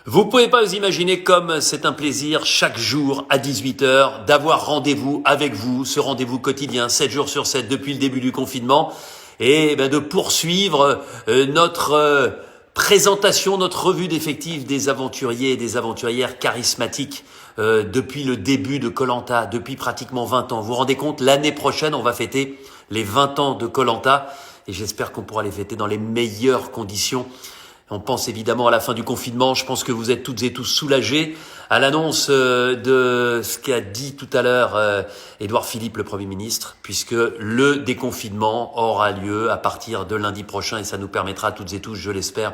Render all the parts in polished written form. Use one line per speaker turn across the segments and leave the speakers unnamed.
Vous pouvez pas vous imaginer comme c'est un plaisir chaque jour à 18 heures d'avoir rendez-vous avec vous, ce rendez-vous quotidien, 7 jours sur 7 depuis le début du confinement et de poursuivre notre présentation, notre revue d'effectifs des aventuriers et des aventurières charismatiques depuis le début de koh-Lanta, depuis pratiquement 20 ans. Vous vous rendez compte, l'année prochaine, on va fêter les 20 ans de koh-Lanta et j'espère qu'on pourra les fêter dans les meilleures conditions. On pense évidemment à la fin du confinement. Je pense que vous êtes toutes et tous soulagés à l'annonce de ce qu'a dit tout à l'heure Édouard Philippe, le Premier ministre, puisque le déconfinement aura lieu à partir de lundi prochain et ça nous permettra toutes et tous, je l'espère,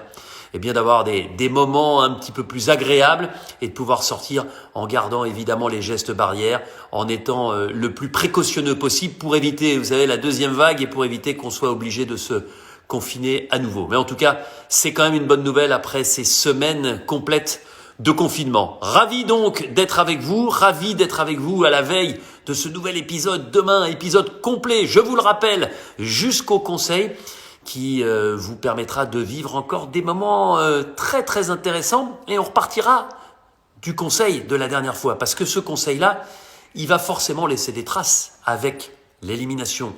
d'avoir des moments un petit peu plus agréables et de pouvoir sortir en gardant évidemment les gestes barrières, en étant le plus précautionneux possible pour éviter, vous savez, la deuxième vague et pour éviter qu'on soit obligé de se confiner à nouveau. Mais en tout cas, c'est quand même une bonne nouvelle après ces semaines complètes de confinement. Ravi donc d'être avec vous, à la veille de ce nouvel épisode. Demain, épisode complet, je vous le rappelle, jusqu'au conseil qui vous permettra de vivre encore des moments très très intéressants et on repartira du conseil de la dernière fois parce que ce conseil-là, il va forcément laisser des traces avec l'élimination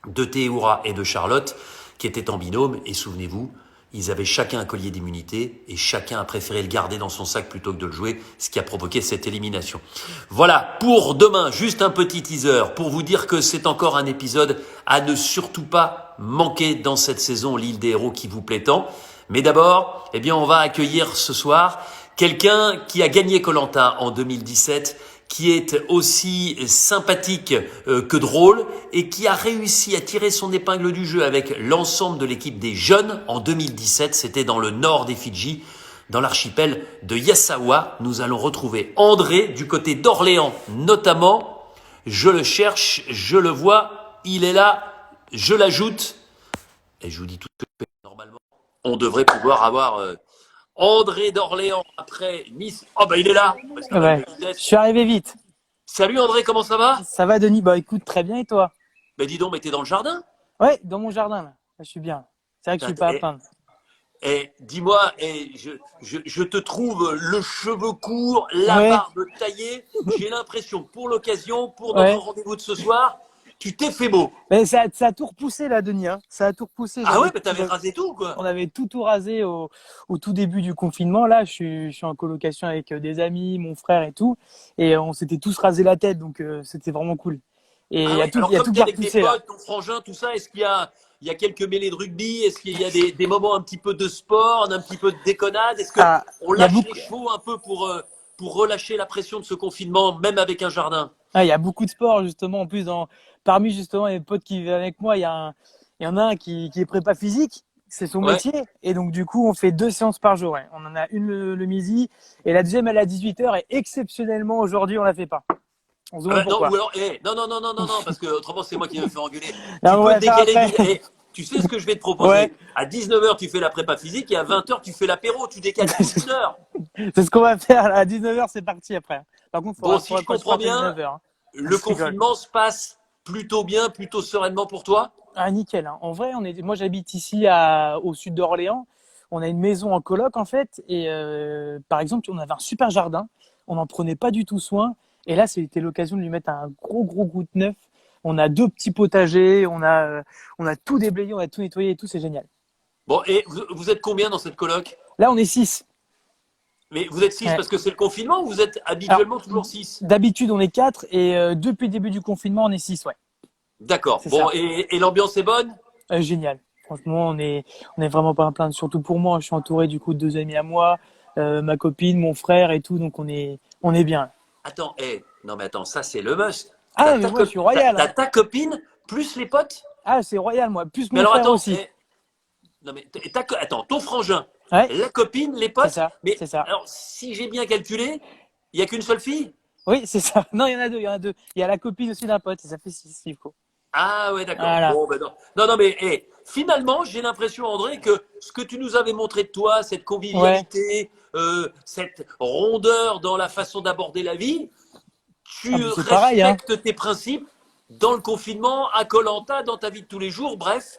de Théoura et de Charlotte qui étaient en binôme et souvenez-vous, ils avaient chacun un collier d'immunité et chacun a préféré le garder dans son sac plutôt que de le jouer, ce qui a provoqué cette élimination. Voilà, pour demain, juste un petit teaser pour vous dire que c'est encore un épisode à ne surtout pas manquer dans cette saison L'Île des Héros qui vous plaît tant. Mais d'abord, on va accueillir ce soir quelqu'un qui a gagné koh-Lanta en 2017, qui est aussi sympathique que drôle et qui a réussi à tirer son épingle du jeu avec l'ensemble de l'équipe des jeunes en 2017. C'était dans le nord des Fidji, dans l'archipel de Yasawa. Nous allons retrouver André du côté d'Orléans notamment. Je le cherche, je le vois, il est là, je l'ajoute. Et je vous dis tout de suite, normalement, on devrait pouvoir avoir André d'Orléans après Nice. Oh il est là.
Ouais. Je suis arrivé vite.
Salut André, comment ça va?
Ça va Denis? Écoute, très bien et toi?
Dis donc, mais t'es dans le jardin?
Ouais, dans mon jardin là. Je suis bien. C'est vrai que je suis pas à plaindre.
Dis-moi, je te trouve le cheveu court, la barbe taillée. J'ai l'impression, pour l'occasion, pour notre rendez-vous de ce soir, tu t'es fait beau.
Mais ça a tout repoussé là, Denis. Hein. Ça a tout repoussé.
Ah ouais, mais t'avais rasé tout quoi.
On avait tout rasé au tout début du confinement. Là, je suis en colocation avec des amis, mon frère et tout. Et on s'était tous rasé la tête, donc c'était vraiment cool. Et il y a tout qui a
avec tes potes, ton frangin, tout ça, est-ce qu'il y a quelques mêlées de rugby? Est-ce qu'il y a des moments un petit peu de sport, un petit peu de déconnade? Est-ce qu'on lâche les chevaux un peu pour relâcher la pression de ce confinement, même avec un jardin?
Il y a beaucoup de sport justement. En plus, parmi justement les potes qui vivent avec moi, il y en a un qui est prépa physique. C'est son métier. Et donc, du coup, on fait 2 séances par jour. On en a une le midi et la deuxième, elle est à 18h. Et exceptionnellement, aujourd'hui, on la fait pas. On se demande pourquoi.
Non, parce que autrement, c'est moi qui me fais engueuler. Tu peux décaler. Tu sais ce que je vais te proposer? À 19h, tu fais la prépa physique et à 20h, tu fais l'apéro. Tu décales d'une heure.
C'est ce qu'on va faire. À 19h, c'est parti après. Par contre,
si je comprends bien, 19h, le confinement se passe plutôt bien, plutôt sereinement pour toi?
Ah, nickel. Hein. En vrai, moi, j'habite ici au sud d'Orléans. On a une maison en coloc, en fait. Et par exemple, on avait un super jardin. On n'en prenait pas du tout soin. Et là, c'était l'occasion de lui mettre un gros goutte neuf. On a 2 petits potagers. On a tout déblayé, on a tout nettoyé et tout. C'est génial.
Bon, et vous êtes combien dans cette coloc?
Là, on est 6.
Mais vous êtes 6 parce que c'est le confinement ou vous êtes habituellement toujours 6?
D'habitude, on est 4 et depuis le début du confinement, on est 6, ouais.
D'accord. Bon, et l'ambiance est bonne?
Génial. Franchement, on est vraiment pas à plaindre. Surtout pour moi, je suis entouré du coup de 2 amis à moi, ma copine, mon frère et tout, donc on est bien.
Attends, non mais attends, ça c'est le must.
Ah, mais moi je suis royal.
T'as ta copine plus les potes?
Ah, c'est royal moi, plus mon frère aussi.
Non mais attends, ton frangin,
la
copine, les potes.
C'est ça.
Alors, si j'ai bien calculé, il y a qu'une seule fille?
Oui, c'est ça. Non, il y en a 2, Il y a la copine aussi d'un pote, et ça fait 6, il faut.
Ah ouais, d'accord.
Voilà.
Bon, non, mais finalement, j'ai l'impression, André, que ce que tu nous avais montré de toi, cette convivialité, cette rondeur dans la façon d'aborder la vie, tu respectes tes principes dans le confinement, à koh-Lanta, dans ta vie de tous les jours. Bref,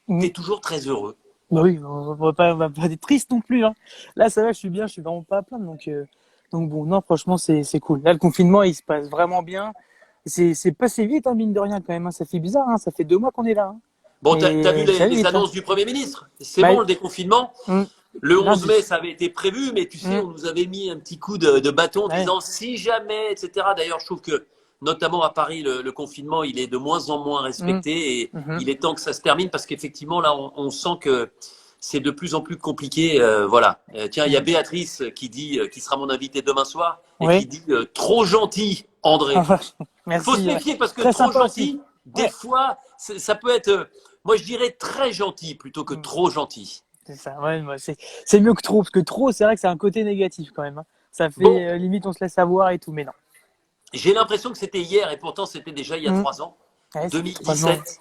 tu es toujours très heureux.
Bah oui, on va pas être triste non plus, hein. Là, ça va, je suis bien, je suis vraiment pas à plaindre. Donc bon, non, franchement, c'est cool. Là, le confinement, il se passe vraiment bien. C'est passé vite, hein, mine de rien, quand même, hein. Ça fait bizarre, hein. Ça fait 2 mois qu'on est là, hein.
Bon, t'as vu
Mais ça va
les
vite, hein.
annonces du Premier ministre? C'est
Bah,
bon, le déconfinement?
hum,
Le 11 mai,
lundi.
ça avait été prévu, mais tu sais,
Hum,
on nous avait mis un petit coup de bâton en
ouais.
disant si jamais, etc. D'ailleurs, je trouve que, notamment à Paris, le confinement, il est de moins en moins
Hum,
respecté et
mhm.
il est temps que ça se termine parce qu'effectivement, là, on sent que c'est de plus en plus compliqué. Voilà. Tiens, il y a
Hum.
Béatrice qui dit, qui sera mon invitée demain soir et qui
Oui.
dit trop gentil, André. Faut se
Merci, ouais.
méfier parce que
Très
trop
sympa aussi.
gentil, des
Ouais.
fois, ça peut être, moi je dirais très gentil plutôt que
Hum.
trop gentil.
C'est ça, ouais, moi, c'est mieux que trop, parce que trop, c'est vrai que c'est un côté négatif quand même, hein. Ça
Bon,
fait limite on se laisse avoir et tout, mais non.
j'ai l'impression que c'était hier et pourtant c'était déjà il y a
Hum.
3 ans.
Ouais, ça fait 3 ans.
2017,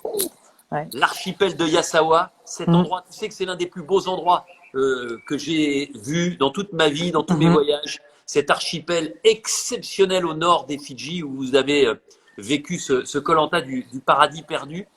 Ouais.
l'archipel de Yasawa, cet
Hum,
endroit, tu sais que c'est l'un des plus beaux endroits que j'ai vu dans toute ma vie, dans tous mes
mhm.
voyages. Cet archipel exceptionnel au nord des Fidji où vous avez vécu ce Koh-Lanta du paradis perdu.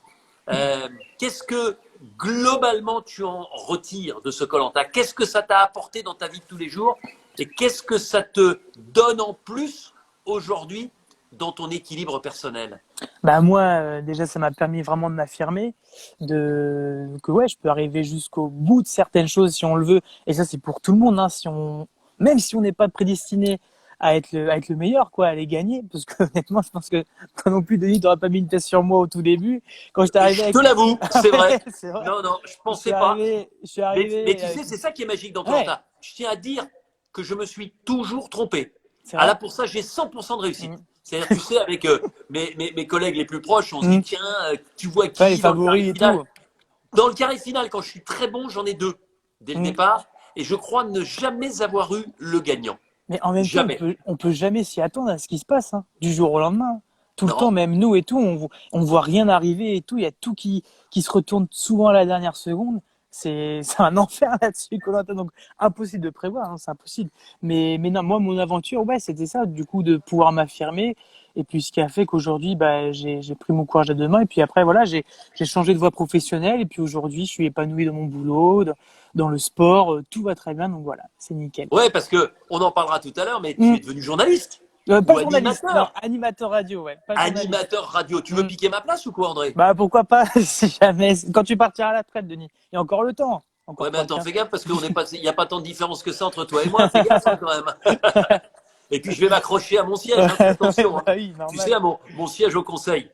Qu'est-ce que globalement tu en retires de ce Koh-Lanta? Qu'est-ce que ça t'a apporté dans ta vie de tous les jours? Et qu'est-ce que ça te donne en plus aujourd'hui dans ton équilibre personnel?
Bah moi, déjà, ça m'a permis vraiment de m'affirmer, que ouais, je peux arriver jusqu'au bout de certaines choses si on le veut. Et ça, c'est pour tout le monde, hein. Même si on n'est pas prédestiné à être le meilleur, quoi, à les gagner, parce que honnêtement, je pense que toi non plus, Denis, t'auras pas mis une pièce sur moi au tout début. Quand j'étais arrivé
Je te
avec,
l'avoue,
ah
c'est vrai.
ouais, c'est vrai.
Non, non, je pensais pas.
Je suis
Mais
arrivé
tu sais,
avec,
c'est ça qui est magique dans
ouais,
Koh-Lanta. Je tiens à dire que je me suis toujours trompé.
c'est
Ah là,
vrai.
pour ça, j'ai 100% de réussite.
Mm.
C'est-à-dire, tu sais, avec mes collègues les plus proches, on se dit,
Mm.
tiens, tu vois
Ouais, les
qui dans le carré
favoris et
final?
tout.
Dans le carré final, quand je suis très bon, j'en ai deux dès le
Mm.
départ. Et je crois ne jamais avoir eu le gagnant.
Mais en même temps,
Jamais.
on peut jamais s'y attendre à ce qui se passe, hein, du jour au lendemain. Tout le temps,
Non.
même nous et tout, on voit rien arriver et tout. Il y a tout qui se retourne souvent à la dernière seconde. C'est un enfer là-dessus, koh. Donc, impossible de prévoir, hein, c'est impossible. Mais non, moi, mon aventure, ouais, c'était ça, du coup, de pouvoir m'affirmer. Et puis, ce qui a fait qu'aujourd'hui, bah, j'ai pris mon courage à deux mains. Et puis après, voilà, j'ai changé de voie professionnelle. Et puis aujourd'hui, je suis épanoui dans mon boulot, dans le sport. Tout va très bien. Donc voilà, c'est nickel.
Ouais, parce que on en parlera tout à l'heure, mais tu
Mm.
es devenu journaliste
Pas
ou
journaliste, non,
animateur.
animateur radio, ouais, pas journaliste.
Animateur radio. Tu veux
Hmm.
piquer ma place ou quoi, André?
Bah pourquoi pas, si jamais, quand tu partiras à la retraite, Denis. Il y a encore le temps, encore
Ouais, mais
quoi,
attends,
15.
fais gaffe parce qu'il n'y a pas tant de différence que ça entre toi et moi. Fais gaffe hein, quand même. Et puis je vais m'accrocher à mon siège, hein, fais
Ouais,
attention.
bah
Hein.
oui,
Tu sais,
normal.
à mon siège au conseil.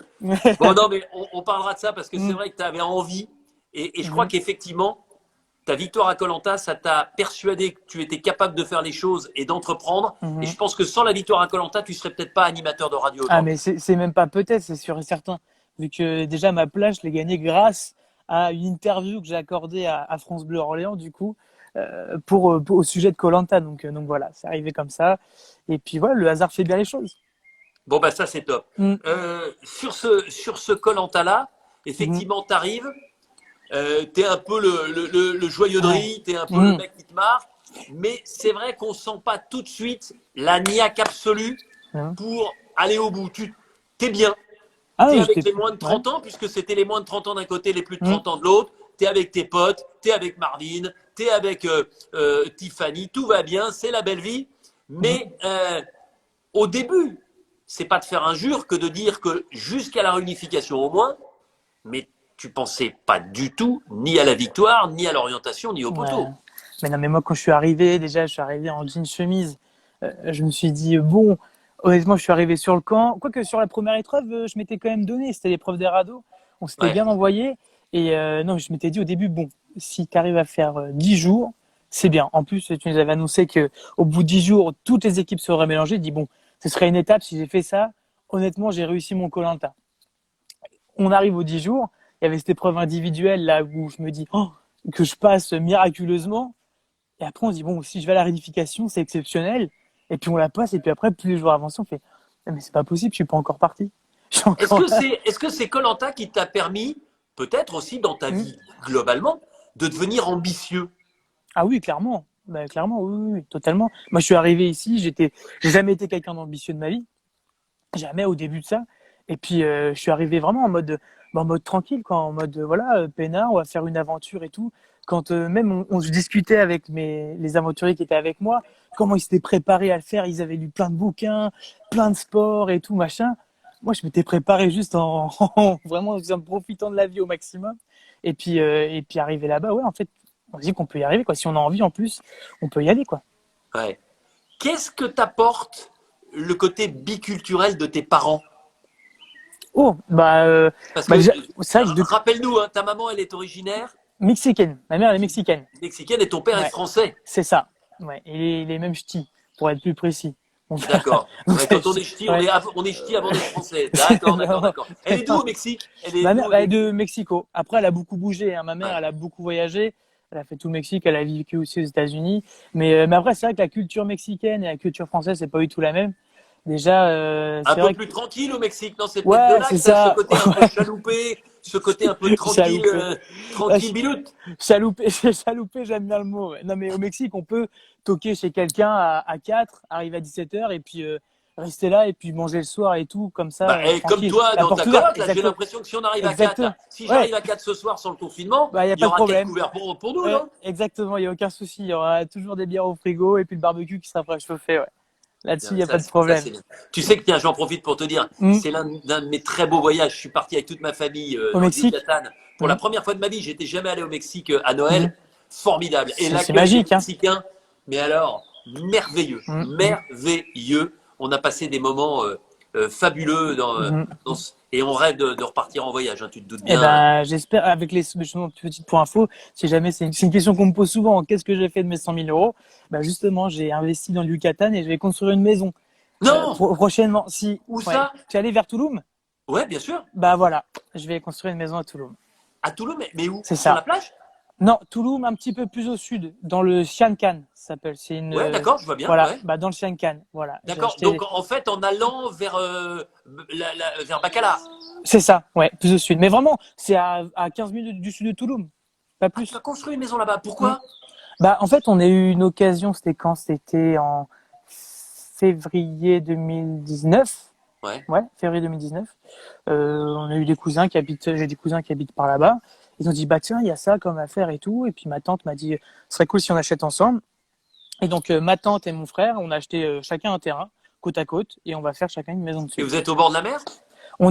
Bon, non, mais on parlera de ça parce que c'est
Hmm.
vrai que tu avais envie. Et je crois
Mhm.
qu'effectivement, ta victoire à Koh Lanta, ça t'a persuadé que tu étais capable de faire les choses et d'entreprendre. Et
Mhm.
je pense que sans la victoire à Koh Lanta, tu serais peut-être pas animateur de radio
Ah mais
aujourd'hui.
c'est même pas peut-être, c'est sûr et certain. Vu que déjà ma place, je l'ai gagnée grâce à une interview que j'ai accordée à France Bleu Orléans, du coup, au sujet de koh. Donc voilà, c'est arrivé comme ça. Et puis voilà, le hasard fait bien les choses.
Bon, bah ça, c'est top.
Hmm.
Sur ce Koh Lanta là,
Mhm.
effectivement, tu arrives. T'es un peu le joyeux de
Ouais.
riz, t'es un peu le
Hmm.
mec qui te marre, mais c'est vrai qu'on sent pas tout de suite la niaque absolue
Hmm.
pour aller au bout. Tu t'es bien,
Ah
t'es
non,
avec
j'étais.
les moins de
Ouais.
30 ans, puisque c'était les moins de 30 ans d'un côté, les plus de
Hmm.
30 ans de l'autre, t'es avec tes potes, t'es avec Marvin, t'es avec Tiffany, tout va bien, c'est la belle vie,
Mhm.
mais au début, c'est pas de faire injure que de dire que jusqu'à la réunification au moins, mais tu pensais pas du tout ni à la victoire, ni à l'orientation, ni au
Ouais.
poteau.
Mais non, mais moi, quand je suis arrivé, déjà, je suis arrivé en jean chemise. Je me suis dit, bon, honnêtement, je suis arrivé sur le camp. Quoique sur la première épreuve, je m'étais quand même donné. C'était l'épreuve des radeaux. On s'était
Ouais.
bien envoyé. Et non, je m'étais dit au début, bon, si tu arrives à faire 10 jours, c'est bien. En plus, tu nous avais annoncé que au bout de 10 jours, toutes les équipes seraient mélangées. Je dis, bon, ce serait une étape. Si j'ai fait ça, honnêtement, j'ai réussi mon koh. On arrive aux 10 jours. Il y avait cette épreuve individuelle là où je me dis, oh, que je passe miraculeusement. Et après, on se dit, bon, si je vais à la réunification, c'est exceptionnel. Et puis on la passe, et puis après, plus les jours avancent, on fait, ah, mais c'est pas possible, je suis pas encore parti. Je suis
Est-ce
encore
que
là.
c'est koh qui t'a permis, peut-être aussi dans ta
Mm.
vie globalement, de devenir ambitieux?
Ah oui, clairement. Bah, clairement, oui, oui, oui, totalement. Moi, je suis arrivé ici, j'ai jamais été quelqu'un d'ambitieux de ma vie. Jamais au début de ça. Et puis, je suis arrivé vraiment en mode tranquille, quoi, en mode, voilà, peinard, on va faire une aventure et tout. quand même on se discutait avec les aventuriers qui étaient avec moi, comment ils s'étaient préparés à le faire. Ils avaient lu plein de bouquins, plein de sports et tout, machin. Moi, je m'étais préparé juste vraiment en profitant de la vie au maximum. Et puis arriver là-bas, ouais, en fait, on se dit qu'on peut y arriver, quoi. Si on a envie, en plus, on peut y aller, quoi.
Ouais. Qu'est-ce que t'apporte le côté biculturel de tes parents?
Oh,
Parce que,
déjà, c'est vrai que
rappelle-nous, hein, ta maman, elle est originaire
mexicaine. Ma mère, elle est mexicaine.
mexicaine et ton père est
Ouais,
français.
c'est ça. Ouais, et les mêmes ch'tis, pour être plus précis. Donc,
D'accord.
donc
Ouais, quand on est ch'ti,
ouais.
on est ch'ti avant d'être français. D'accord, d'accord,
Non,
d'accord. Elle est d'où au Mexique? Elle est
ma
d'où
mère,
au
elle est
Mexique?
de Mexico. Après, elle a beaucoup bougé, hein. Ma mère,
Ouais.
elle a beaucoup voyagé. Elle a fait tout le Mexique. Elle a vécu aussi aux États-Unis. Mais après, c'est vrai que la culture mexicaine et la culture française, c'est pas du tout la même. Déjà,
Un
c'est
peu
vrai que
plus tranquille au Mexique, non? C'est peut-être de
ouais,
là
c'est
que t'as ce
ça.
côté un peu chaloupé, ce côté un peu tranquille,
Chaloupé.
tranquille biloute.
Chaloupé, chaloupé, j'aime bien le mot. Ouais. Non, mais au Mexique, on peut toquer chez quelqu'un à 4, arriver à 17h et puis rester là et puis manger le soir et tout, comme ça,
Bah, et comme
tranquille.
toi
La
dans
porte
ta
ouverte,
coloc, là, j'ai
exactement.
l'impression que si on arrive à 4,
Exactement.
là, si
Ouais,
j'arrive à 4 ce soir sans le confinement,
bah, il n'y a
il y
pas de
aura 4
problème.
couverts pour nous,
Ouais,
non?
exactement, il n'y a aucun souci. Il y aura toujours des bières au frigo et puis le barbecue qui sera préchauffé. Ouais. Là-dessus,
Non,
il
mais
n'y a pas de
ça
problème.
c'est bien. Tu sais que, tiens, j'en profite pour te dire,
Hmm.
c'est l'un de mes très beaux voyages. Je suis parti avec toute ma famille
Au
dans le
Mexique,
Yucatan. Pour la
hmm.
première fois de ma vie, j'étais jamais allé au Mexique à
Hmm.
Noël. Formidable. Et
C'est
l'accueil des
magique, hein.
Mexicains, mais alors, merveilleux.
Hmm. Hmm.
Merveilleux. On a passé des moments fabuleux
Hmm.
et on rêve de repartir en voyage, hein, tu te doutes
Eh
bien.
ben, j'espère, avec les, justement, petite pour info, si jamais c'est une question qu'on me pose souvent, qu'est-ce que j'ai fait de mes 100 000 euros? Ben, justement, j'ai investi dans le Yucatan et je vais construire une maison,
Non!
prochainement. Si,
Où
ouais.
ça?
Tu es allé vers Touloum?
Ouais, bien sûr.
Bah, voilà. Je vais construire une maison à Touloum.
À Toulouse, mais où?
C'est
Sur la
ça.
plage?
Non, Touloum, un petit peu plus au sud, dans le Sian K'an, ça s'appelle. C'est
Ouais, d'accord, je vois bien.
voilà,
Ouais.
bah, dans le Sian K'an. Voilà. J'ai
D'accord.
acheté
Donc, en fait, en allant vers, vers Bacalar.
c'est ça. Ouais, plus au sud. Mais vraiment, c'est à 15 minutes du sud de Touloum. Pas
Ah, tu
plus.
as construit une maison là-bas.
Mm.
Pourquoi?
Bah, en fait, on a eu une occasion, c'était quand? C'était en février 2019.
Ouais.
Ouais, février 2019. On a eu des cousins qui habitent, j'ai des cousins qui habitent par là-bas. Ils ont dit, bah tiens, il y a ça comme affaire et tout. Et puis ma tante m'a dit, ce serait cool si on achète ensemble. Et donc, ma tante et mon frère, on a acheté chacun un terrain, côte à côte, et on va faire chacun une maison
Et
dessus.
vous êtes au bord de la mer?
Non,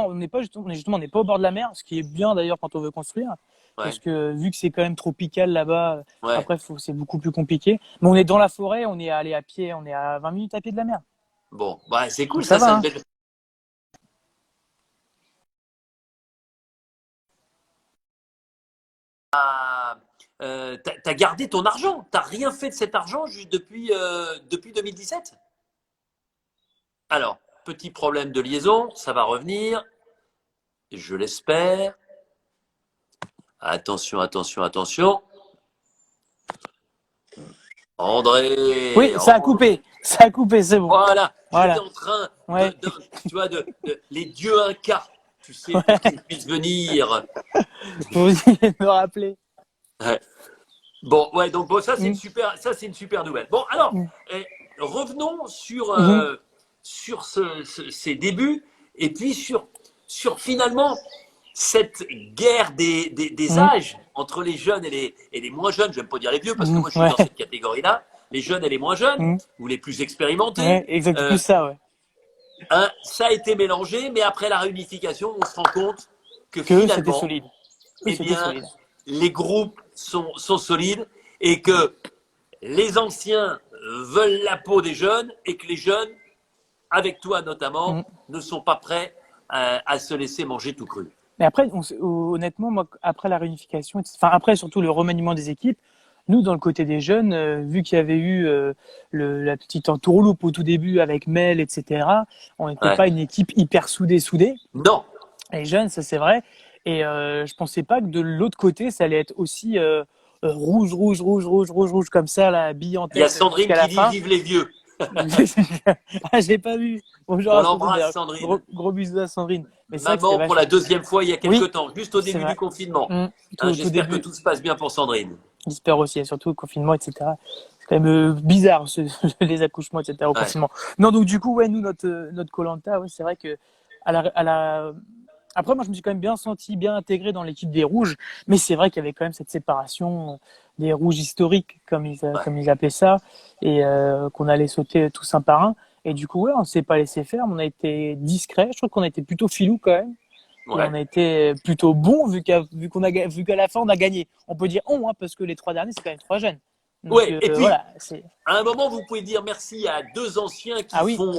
on n'est pas on n'est pas au bord de la mer, ce qui est bien d'ailleurs quand on veut construire. Parce
Ouais.
que vu que c'est quand même tropical là-bas,
Ouais.
après, c'est beaucoup plus compliqué. Mais on est dans la forêt, on est allé à pied, on est à 20 minutes à pied de la mer.
Bon, bah, c'est cool.
Donc ça
Ça,
va,
c'est une
hein.
belle. T'as gardé ton argent. T'as rien fait de cet argent juste depuis 2017. Alors, petit problème de liaison, ça va revenir. Je l'espère. Attention, attention, attention.
Oui,
André,
ça a coupé. Ça a coupé, c'est bon.
voilà, j'étais
Voilà.
en train
Ouais.
tu vois, les dieux incas, tu sais,
Ouais.
pour qu'ils puissent venir.
Faut aussi me rappeler.
Ouais. Bon, ouais, donc bon,
Mm.
ça c'est une super nouvelle. Bon, alors,
Mm.
revenons
Mhm.
sur ces débuts et puis sur finalement cette guerre des
Mm.
âges entre les jeunes et les moins jeunes. Je n'aime pas dire les vieux parce que
Mm.
moi je suis
Ouais.
dans cette catégorie-là. Les jeunes et les moins jeunes
Mm.
ou les plus expérimentés.
Ouais, exact,
Euh,
plus ça, ouais.
Hein, ça a été mélangé, mais après la réunification, on se rend compte que
Que eux, c'était
finalement,
solide. Eux,
eh
c'était
bien,
solide.
les groupes sont solides et que les anciens veulent la peau des jeunes et que les jeunes, avec toi notamment,
Mm.
ne sont pas prêts à se laisser manger tout cru.
Mais après, honnêtement, moi, après la réunification, enfin après surtout le remaniement des équipes, nous, dans le côté des jeunes, vu qu'il y avait eu la petite entourloupe au tout début avec Mel, etc., on n'était
Ouais.
pas une équipe hyper soudée.
Non,
Les jeunes, ça c'est vrai. Et je pensais pas que de l'autre côté, ça allait être aussi rouge comme ça, la bille en
il y a
tête
Sandrine
jusqu'à la
qui dit
fin.
vive les vieux.
Ah, j'ai pas vu. Bonjour
On
à Sandrine,
l'embrasse,
d'ailleurs.
Sandrine.
Gros bisous à Sandrine. Mais c'est vrai que c'était
Maman pour la
vachement.
deuxième fois il y a quelque
Oui,
temps, juste au
c'est
début du
vrai.
confinement.
Tout,
Hein,
au tout
j'espère que
début,
tout se passe bien pour Sandrine.
j'espère aussi, et surtout le confinement, etc. C'est quand même bizarre, les accouchements, etc. au
Ouais.
confinement. Non, donc du coup, ouais, nous, notre koh-lanta, ouais, c'est vrai que à la, à la, Après, moi, je me suis quand même bien senti, bien intégré dans l'équipe des Rouges. Mais c'est vrai qu'il y avait quand même cette séparation des Rouges historiques,
Ouais.
comme ils appelaient ça, et qu'on allait sauter tous un par un. Et du coup, ouais, on s'est pas laissé faire, mais on a été discret. Je trouve qu'on a été plutôt filou quand même. Et on
Ouais.
a été plutôt bon vu qu'à la fin, on a gagné. On peut dire on, hein, parce que les 3 derniers, c'est quand même 3 jeunes. Donc
Ouais. Et puis,
voilà, c'est.
à un moment, vous pouvez dire merci à deux anciens qui
Ah oui.
font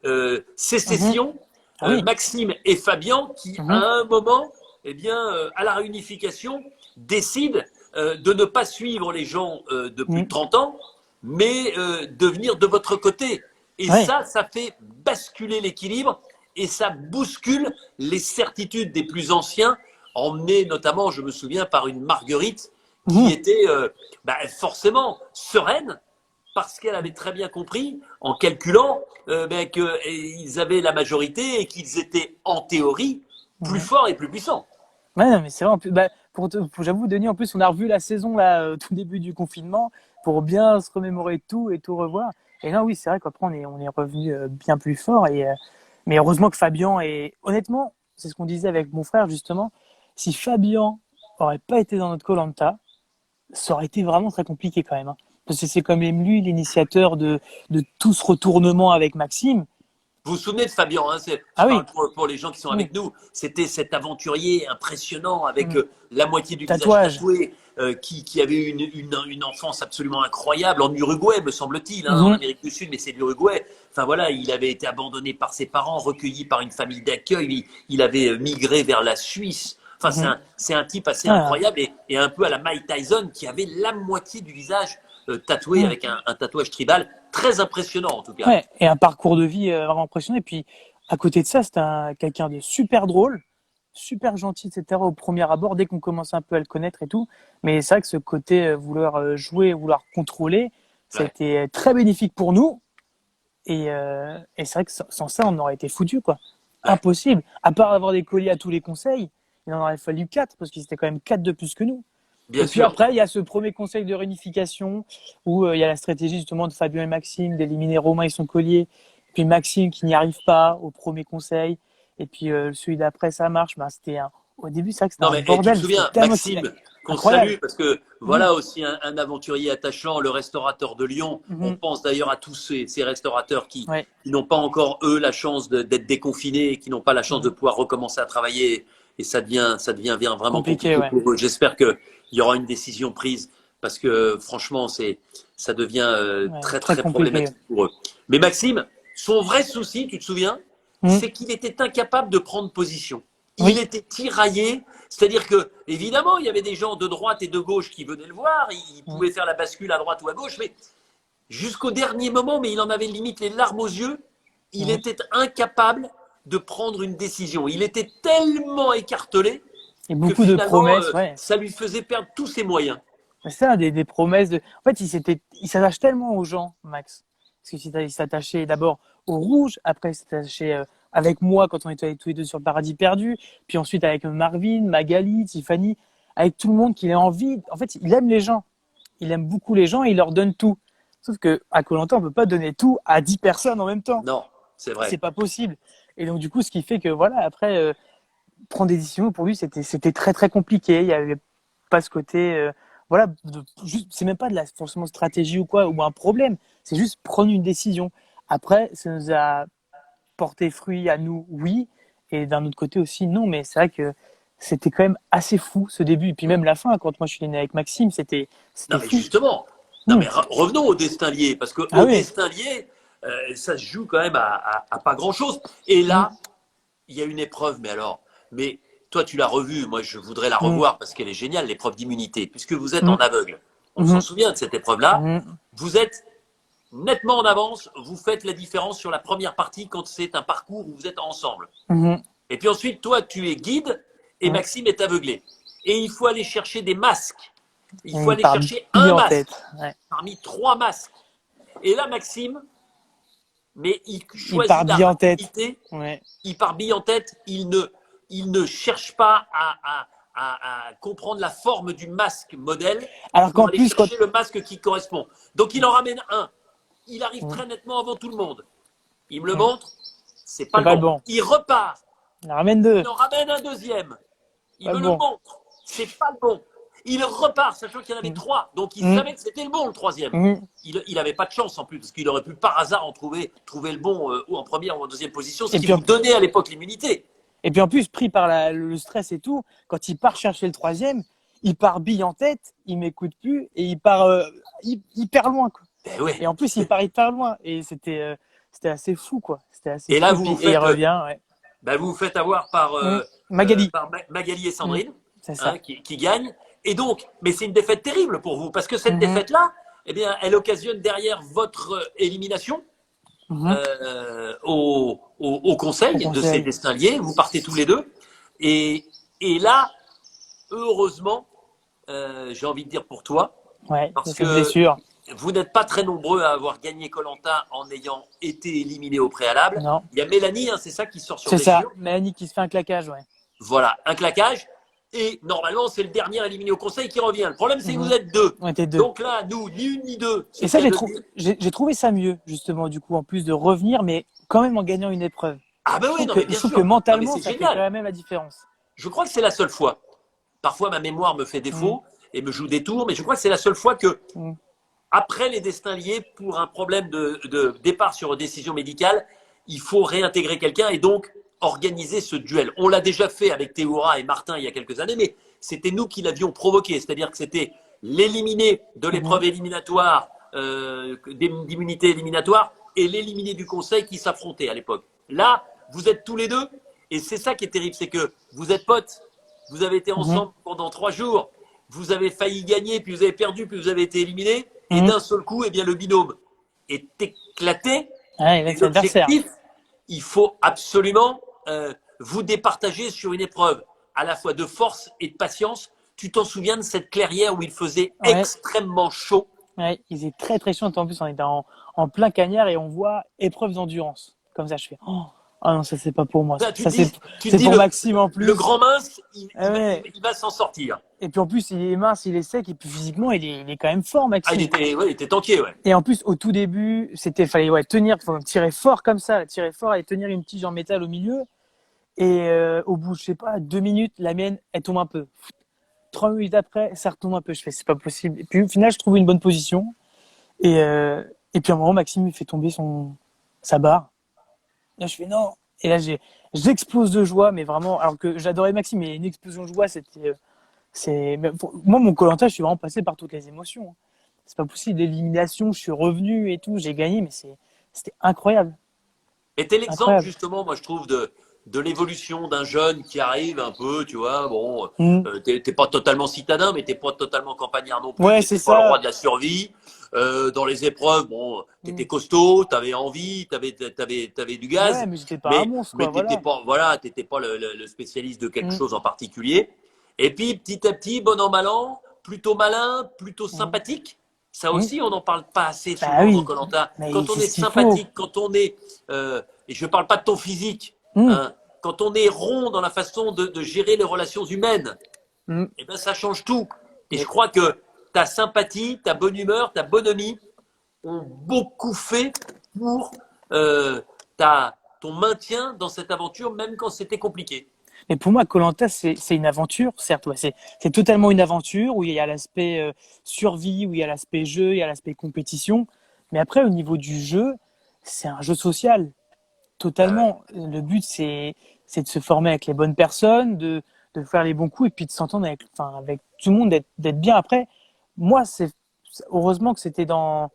Mhm.
sécession,
Ah oui.
Maxime et Fabien, qui à
Mhm.
un moment, eh bien, à la réunification, décident de ne pas suivre les gens de plus de
Mhm.
30 ans, mais de venir de votre côté. Et
Ouais.
ça fait basculer l'équilibre et ça bouscule les certitudes des plus anciens, emmenés notamment, je me souviens, par une Marguerite qui
Mhm.
était forcément sereine, parce qu'elle avait très bien compris, en calculant, qu'ils avaient la majorité et qu'ils étaient, en théorie, plus
Mhm.
forts et plus puissants.
Ouais, non, mais c'est vrai. En plus, bah, j'avoue, Denis, en plus, on a revu la saison là, tout début du confinement, pour bien se remémorer tout et tout revoir. Et là, oui, c'est vrai qu'après, on est revenu bien plus fort. Mais heureusement que Fabien et honnêtement, c'est ce qu'on disait avec mon frère justement. Si Fabien aurait pas été dans notre koh ça aurait été vraiment très compliqué quand même, hein. Parce que c'est quand même lui l'initiateur de tout ce retournement avec Maxime.
Vous vous souvenez de Fabien, hein, je
Ah
parle
oui,
pour les gens qui sont
oui.
avec nous, c'était cet aventurier impressionnant avec
Mm.
la moitié du visage
Tatouage.
tatoué, qui avait une enfance absolument incroyable en Uruguay, me semble-t-il, hein, en
Mhm.
Amérique du Sud, mais c'est l'Uruguay. Enfin voilà, il avait été abandonné par ses parents, recueilli par une famille d'accueil, il avait migré vers la Suisse. Enfin,
Mhm.
c'est un type assez
Ah,
incroyable et un peu à la Mike Tyson qui avait la moitié du visage tatoué
mm.
avec un tatouage tribal très impressionnant en tout cas.
Ouais, et un parcours de vie vraiment impressionnant. Et puis, à côté de ça, c'était quelqu'un de super drôle, super gentil, etc. au premier abord, dès qu'on commence un peu à le connaître et tout. Mais c'est vrai que ce côté vouloir jouer, vouloir contrôler, ça a
Ouais,
été très bénéfique pour nous. Et c'est vrai que sans ça, on aurait été foutu, quoi.
ouais,
Impossible. À part avoir des colis à tous les conseils, il en aurait fallu 4, parce qu'ils étaient quand même 4 de plus que nous.
bien
Et puis
sûr.
après, il y a ce premier conseil de réunification où il y a la stratégie justement de Fabien et Maxime d'éliminer Romain et son collier. Puis Maxime qui n'y arrive pas au premier conseil. Et puis celui d'après, ça marche. Ben, au début, c'est vrai que c'était
Non,
un
mais tu te
bordel. C'était
souviens,
tellement
Maxime, qu'on salue,
incroyable.
parce que
Mhm,
voilà aussi un aventurier attachant, le restaurateur de Lyon. On
mhm,
pense d'ailleurs à tous ces restaurateurs
ouais,
qui n'ont pas encore, eux, la chance d'être déconfinés, qui n'ont pas la chance de
mhm.
pouvoir recommencer à travailler. Et ça devient vraiment
Compliqué,
compliqué
ouais.
pour eux. J'espère qu'il y aura une décision prise, parce que franchement, ça devient
Ouais,
très,
très
très
compliqué.
problématique pour eux. Mais Maxime, son vrai souci, tu te souviens,
Mhm.
c'est qu'il était incapable de prendre position. Il
Oui.
était tiraillé, c'est-à-dire que, évidemment, il y avait des gens de droite et de gauche qui venaient le voir, il
Mhm,
pouvait faire la bascule à droite ou à gauche, mais jusqu'au dernier moment, mais il en avait limite les larmes aux yeux, il
mhm.
était incapable de prendre une décision. Il était tellement écartelé
Et
que
beaucoup de
finalement,
promesses, ouais.
ça lui faisait perdre tous ses moyens.
C'est ça, des promesses de. En fait, il s'attache tellement aux gens, Max. Parce qu'il s'attachait d'abord au rouge, après il s'attachait avec moi quand on était tous les deux sur le paradis perdu, puis ensuite avec Marvin, Magali, Tiffany, avec tout le monde qu'il a envie. En fait, il aime les gens. Il aime beaucoup les gens et il leur donne tout. Sauf que à koh on peut pas donner tout à 10 personnes en même temps.
Non, c'est
C'est
vrai.
pas possible. Et donc, du coup, ce qui fait que, voilà, après, prendre des décisions pour lui, c'était très, très compliqué. Il y avait pas ce côté, voilà, c'est même pas de la forcément stratégie ou quoi, ou un problème. C'est juste prendre une décision. Après, ça nous a porté fruit à nous, oui, et d'un autre côté aussi, non. Mais c'est vrai que c'était quand même assez fou ce début. Et puis même la fin, quand moi je suis né avec Maxime,
Non,
c'était
mais
fou.
justement, non,
Hmm.
mais revenons au destin lié, parce
Ah
qu'au
oui.
destin lié, ça se joue quand même à pas grand-chose. Et
Hmm.
là, il y a une épreuve, mais alors, mais toi, tu l'as revue, moi, je voudrais la
Hmm.
revoir parce qu'elle est géniale, l'épreuve d'immunité, puisque vous êtes en
Hmm.
aveugle. On s'en
Hmm.
souvient de cette épreuve-là.
Hmm.
Vous êtes nettement en avance, vous faites la différence sur la première partie quand c'est un parcours où vous êtes ensemble.
Hmm.
Et puis ensuite, toi, tu es guide et
Hmm.
Maxime est aveuglé. Et il faut aller chercher des masques. Il
Et
faut
il
aller
part
chercher un
bien en
masque
tête. Ouais.
parmi trois masques. Et là, Maxime, mais il
Il part
choisit la
bien en tête.
rapidité,
Ouais.
il part bille en tête, il ne cherche pas à comprendre la forme du masque modèle
Alors
pour
qu'en
aller
plus, quand.
chercher le masque qui correspond. Donc il en ramène un. Il arrive
Hmm.
très nettement avant tout le monde. Il me le
Hmm.
montre, c'est pas
C'est
le
pas le
bon.
bon.
Il repart.
Il en ramène deux.
Il en ramène un deuxième. Il
Pas
me
le
le
bon.
montre. C'est pas le bon. Il repart, sachant qu'il y en avait
Mm.
3. Donc il
Mm.
savait que c'était le bon, le troisième.
Mm.
Il n'avait pas de chance en plus, parce qu'il aurait pu par hasard trouver le bon ou en première ou en deuxième position, ce
Et
qui
puis,
vous donnait à l'époque l'immunité.
et puis en plus, pris par le stress et tout, quand il part chercher le troisième, il part bille en tête, il m'écoute plus et il part hyper loin, quoi.
Ben ouais.
Et en plus, il part hyper loin. Et c'était assez fou, quoi. C'était assez
Et
fou.
là,
Et puis, et il revient, ouais.
vous vous faites avoir par,
Magali.
Magali et
Mm.
Sandrine,
C'est ça.
qui gagnent. Et donc, mais c'est une défaite terrible pour vous, parce que cette
Mhm.
défaite-là, eh bien, elle occasionne derrière votre élimination
Mhm.
au conseil
Au
de ces
conseil.
destins liés. Vous partez tous les deux. Et là, heureusement, j'ai envie de dire pour toi,
Ouais,
parce
c'est une blessure.
vous n'êtes pas très nombreux à avoir gagné koh en ayant été éliminé au préalable.
Non.
Il y a Mélanie, c'est ça qui sort sur
C'est ça.
blessure.
Mélanie qui se fait un claquage, ouais.
Voilà, un claquage. Et normalement, c'est le dernier éliminé au conseil qui revient. Le problème, c'est que
Mhm.
vous êtes deux.
On était deux.
Donc là, nous, ni une ni deux.
Et ça, j'ai trouvé ça mieux, justement, du coup, en plus de revenir, mais quand même en gagnant une épreuve.
Ah ben oui, non, mais bien
Je trouve
sûr.
que
Non,
mentalement,
mais c'est
ça fait
génial.
quand même la différence.
Je crois que c'est la seule fois. Parfois, ma mémoire me fait défaut et me joue des tours, mais je crois que c'est la seule fois que, après les destins liés, pour un problème de départ sur décision médicale, il faut réintégrer quelqu'un et donc organiser ce duel. On l'a déjà fait avec Théoura et Martin il y a quelques années, mais c'était nous qui l'avions provoqué. C'est-à-dire que c'était l'éliminé de l'épreuve éliminatoire, d'immunité éliminatoire, et l'éliminé du conseil qui s'affrontaient à l'époque. Là, vous êtes tous les deux, et c'est ça qui est terrible, c'est que vous êtes potes, vous avez été ensemble pendant 3 jours, vous avez failli gagner, puis vous avez perdu, puis vous avez été éliminé, et d'un seul coup, eh bien, le binôme est éclaté.
Ouais,
Et l'objectif, il faut absolument vous départager sur une épreuve à la fois de force et de patience. Tu t'en souviens de cette clairière où il faisait extrêmement chaud?
Ouais, il faisait très très chaud. En plus, on était en plein cagnard et on voit épreuve d'endurance. Comme ça, je fais oh non, ça c'est pas pour moi.
Là,
Ça c'est pour Maxime en plus.
Le grand mince, il va s'en sortir.
Et puis en plus, il est mince, il est sec, et puis physiquement, il est quand même fort, Maxime.
Ah, il était tanké, ouais.
Et en plus, au tout début, fallait tenir, tirer fort comme ça, tirer fort et tenir une tige en métal au milieu. Et au bout, je sais pas, 2 minutes, la mienne, elle tombe un peu. 3 minutes après, ça retombe un peu. Je fais, c'est pas possible. Et puis au final, je trouve une bonne position. Et puis à un moment, Maxime, il fait tomber sa barre. Là, je fais non. Et là, j'explose de joie, mais vraiment, alors que j'adorais Maxime, mais une explosion de joie, moi, mon koh-lanta, je suis vraiment passé par toutes les émotions. C'est pas possible. L'élimination, je suis revenu et tout, j'ai gagné, mais c'était incroyable.
Et t'es l'exemple, justement, moi, je trouve, de l'évolution d'un jeune qui arrive un peu, tu vois, bon, t'es pas totalement citadin, mais t'es pas totalement campagnard non plus.
Ouais, c'est ça.
Pas le roi de la survie. Dans les épreuves, bon, t'étais costaud, t'avais envie, t'avais du gaz.
Ouais, mais j'étais pas un monstre, quoi,
t'étais pas le spécialiste de quelque chose en particulier. Et puis, petit à petit, bon an, mal an, plutôt malin, plutôt sympathique. Ça aussi, on n'en parle pas assez souvent dans koh-lanta. Quand on est sympathique, quand on est, et je parle pas de ton physique, quand on est rond dans la façon de gérer les relations humaines, eh ben, ça change tout. Et je crois que ta sympathie, ta bonne humeur, ta bonhomie ont beaucoup fait pour ton maintien dans cette aventure, même quand c'était compliqué.
Mais pour moi, koh-lanta, c'est une aventure, certes. Ouais, c'est totalement une aventure où il y a l'aspect survie, où il y a l'aspect jeu, il y a l'aspect compétition. Mais après, au niveau du jeu, c'est un jeu social. Totalement. Le but, c'est de se former avec les bonnes personnes, de faire les bons coups et puis de s'entendre avec tout le monde, d'être bien. Après, moi, heureusement que c'était dans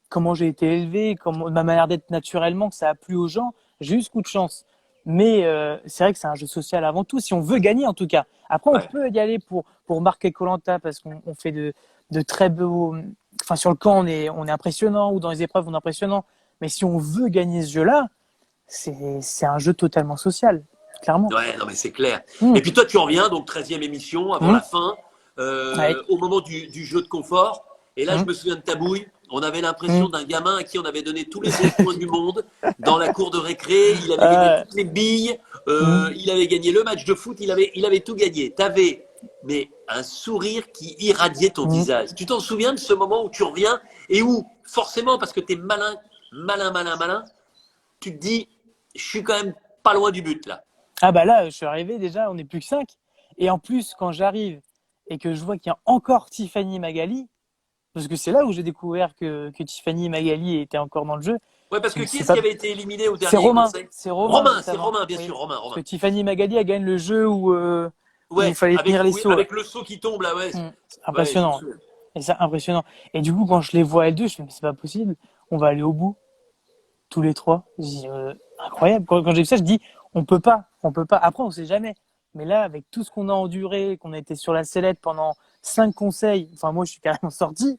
comment j'ai été élevé, ma manière d'être naturellement, que ça a plu aux gens. J'ai eu ce coup de chance. Mais c'est vrai que c'est un jeu social avant tout, si on veut gagner en tout cas. Après, on peut y aller pour marquer koh-lanta parce qu'on fait de très beaux. Enfin, sur le camp, on est impressionnant ou dans les épreuves, on est impressionnant. Mais si on veut gagner ce jeu-là, c'est un jeu totalement social, clairement.
Ouais, non, mais c'est clair. Et puis toi, tu reviens, donc 13e émission, avant la fin, au moment du jeu de confort. Et là, je me souviens de ta bouille. On avait l'impression d'un gamin à qui on avait donné tous les points du monde dans la cour de récré. Il avait gagné toutes les billes. Il avait gagné le match de foot. Il avait tout gagné. Tu avais un sourire qui irradiait ton visage. Tu t'en souviens de ce moment où tu reviens et où, forcément, parce que tu es malin, tu te dis, je suis quand même pas loin du but là.
Ah bah là, je suis arrivé déjà, on n'est plus que 5. Et en plus, quand j'arrive et que je vois qu'il y a encore Tiffany et Magali, parce que c'est là où j'ai découvert que Tiffany et Magali étaient encore dans le jeu.
Ouais, parce
Je
que
me
qui
c'est
est-ce qui
pas,
avait été éliminé au
c'est
dernier
Romain,
conseil?
c'est Romain
Romain, c'est
notamment.
Romain, bien
Oui.
sûr, Romain,
Parce que
Romain.
Tiffany et Magali, elles gagnent le jeu où il
Ouais,
fallait tenir les
oui,
sauts. Là.
avec le saut qui tombe là, ouais.
Mm.
Ouais, je me
Impressionnant.
souviens.
Et c'est impressionnant. Et du coup, quand je les vois elles deux, je me dis, mais c'est pas possible. On va aller au bout, tous les trois. Je dis, incroyable. Quand j'ai vu ça, je dis, on peut pas, on peut pas. Après, on sait jamais. Mais là, avec tout ce qu'on a enduré, qu'on a été sur la sellette pendant 5 conseils, enfin, moi, je suis carrément sorti.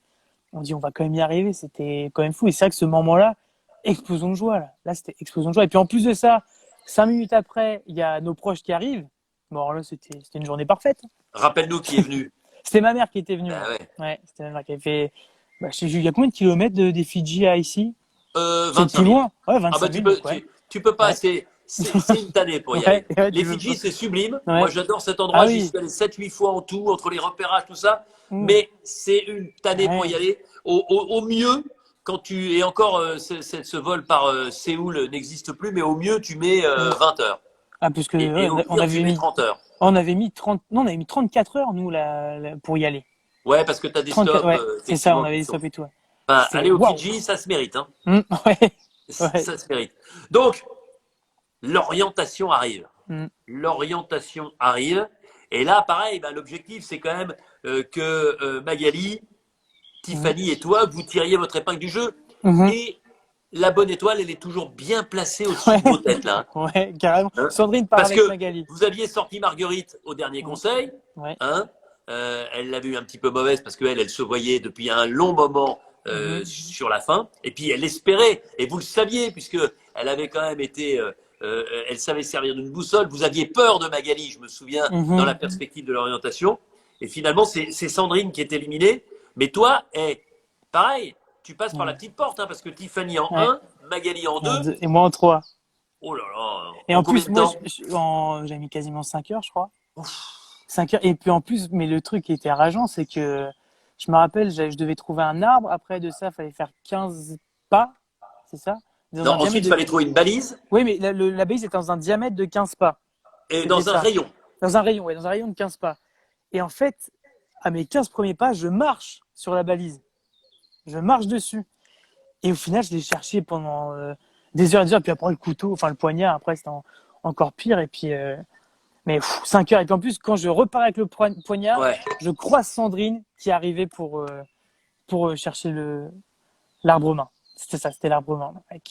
On dit, on va quand même y arriver. C'était quand même fou. Et c'est vrai que ce moment-là, explosion de joie, là. Là, c'était explosion de joie. Et puis, en plus de ça, 5 minutes après, il y a nos proches qui arrivent. Bon, alors là, c'était une journée parfaite.
Rappelle-nous qui est venu.
C'était ma mère qui était venue,
Bah
moi.
ouais.
Ouais, c'était ma mère qui avait fait. Bah, je sais, il y a combien de kilomètres des Fidji à ici? C'est plus
25 000.
loin. Ouais,
Ah bah
25 000, donc ouais.
tu peux pas,
Ouais.
c'est une tannée pour y
Ouais,
aller.
ouais,
Les
tu veux
Fidji,
pas.
c'est sublime. Moi,
Ouais.
j'adore cet
Ah
endroit. J'y
oui.
suis allé 7-8 fois en tout, entre les repérages, tout ça.
Mm.
Mais c'est une tannée pour y
Ouais.
aller. Au mieux, quand tu. Et encore, ce vol par Séoul n'existe plus, mais au mieux, tu mets
Mm.
20 heures.
Ah, parce que
Et
ouais,
au
on
pire, tu
avait
mets
mis.
30 heures.
On avait mis 30. Non, on avait mis 34 heures, nous, pour y aller.
Ouais, parce que tu as des
34,
stops,
ouais, c'est ça, on
effectivement,
avait
qui
des
sont.
stops et tout. Ouais.
Enfin,
C'était
aller aux
waouh.
Fidji, ça se mérite. Hein.
Mm. Ouais. Ouais.
Ça se mérite. Donc, l'orientation arrive.
Mm.
L'orientation arrive. Et là, pareil, ben, l'objectif, c'est quand même que Magali,
Mm.
Tiffany et toi, vous tiriez votre épingle du jeu.
Mhm.
Et la bonne étoile, elle est toujours bien placée au-dessus
Ouais.
de vos têtes, là.
Ouais, carrément.
Hein.
Sandrine part
Parce
avec
que
Magali.
vous aviez sorti Marguerite au dernier
Mm.
conseil.
Ouais.
Hein. Elle l'avait eu un petit peu mauvaise parce qu'elle, elle se voyait depuis un long moment
Mhm.
sur la fin. Et puis, elle espérait. Et vous le saviez, puisque elle avait quand même été. Elle savait servir d'une boussole. Vous aviez peur de Magali, je me souviens, dans la
Mhm.
perspective de l'orientation. Et finalement, c'est Sandrine qui est éliminée. Mais toi, pareil, tu passes par la
Ouais.
petite porte, hein, parce que Tiffany en
Ouais.
1, Magali en 2.
Et moi en 3.
Oh là là,
Et
en
en
combien
plus,
de
moi,
temps?
j'ai mis quasiment 5 heures, je crois. 5 heures. Et puis en plus, mais le truc qui était rageant, c'est que je me rappelle, je devais trouver un arbre. Après de ça, il fallait faire 15 pas. C'est ça? Dans
Non,
un
ensuite,
diamètre
il
de.
fallait trouver une balise
Oui, mais la base était dans un diamètre de 15 pas.
et
C'était
dans un
ça.
rayon.
Dans un rayon, ouais, dans un rayon de 15 pas. Et en fait, à mes 15 premiers pas, je marche sur la balise. Je marche dessus. Et au final, je l'ai cherché pendant des heures et des heures. Puis après, le couteau, enfin le poignard, après, c'était encore pire. Et puis, mais 5 heures. Et puis en plus, quand je repars avec le poignard,
Ouais.
je croise Sandrine qui arrivait pour chercher l'arbre main. C'était ça, c'était l'arbre main.
Ouais.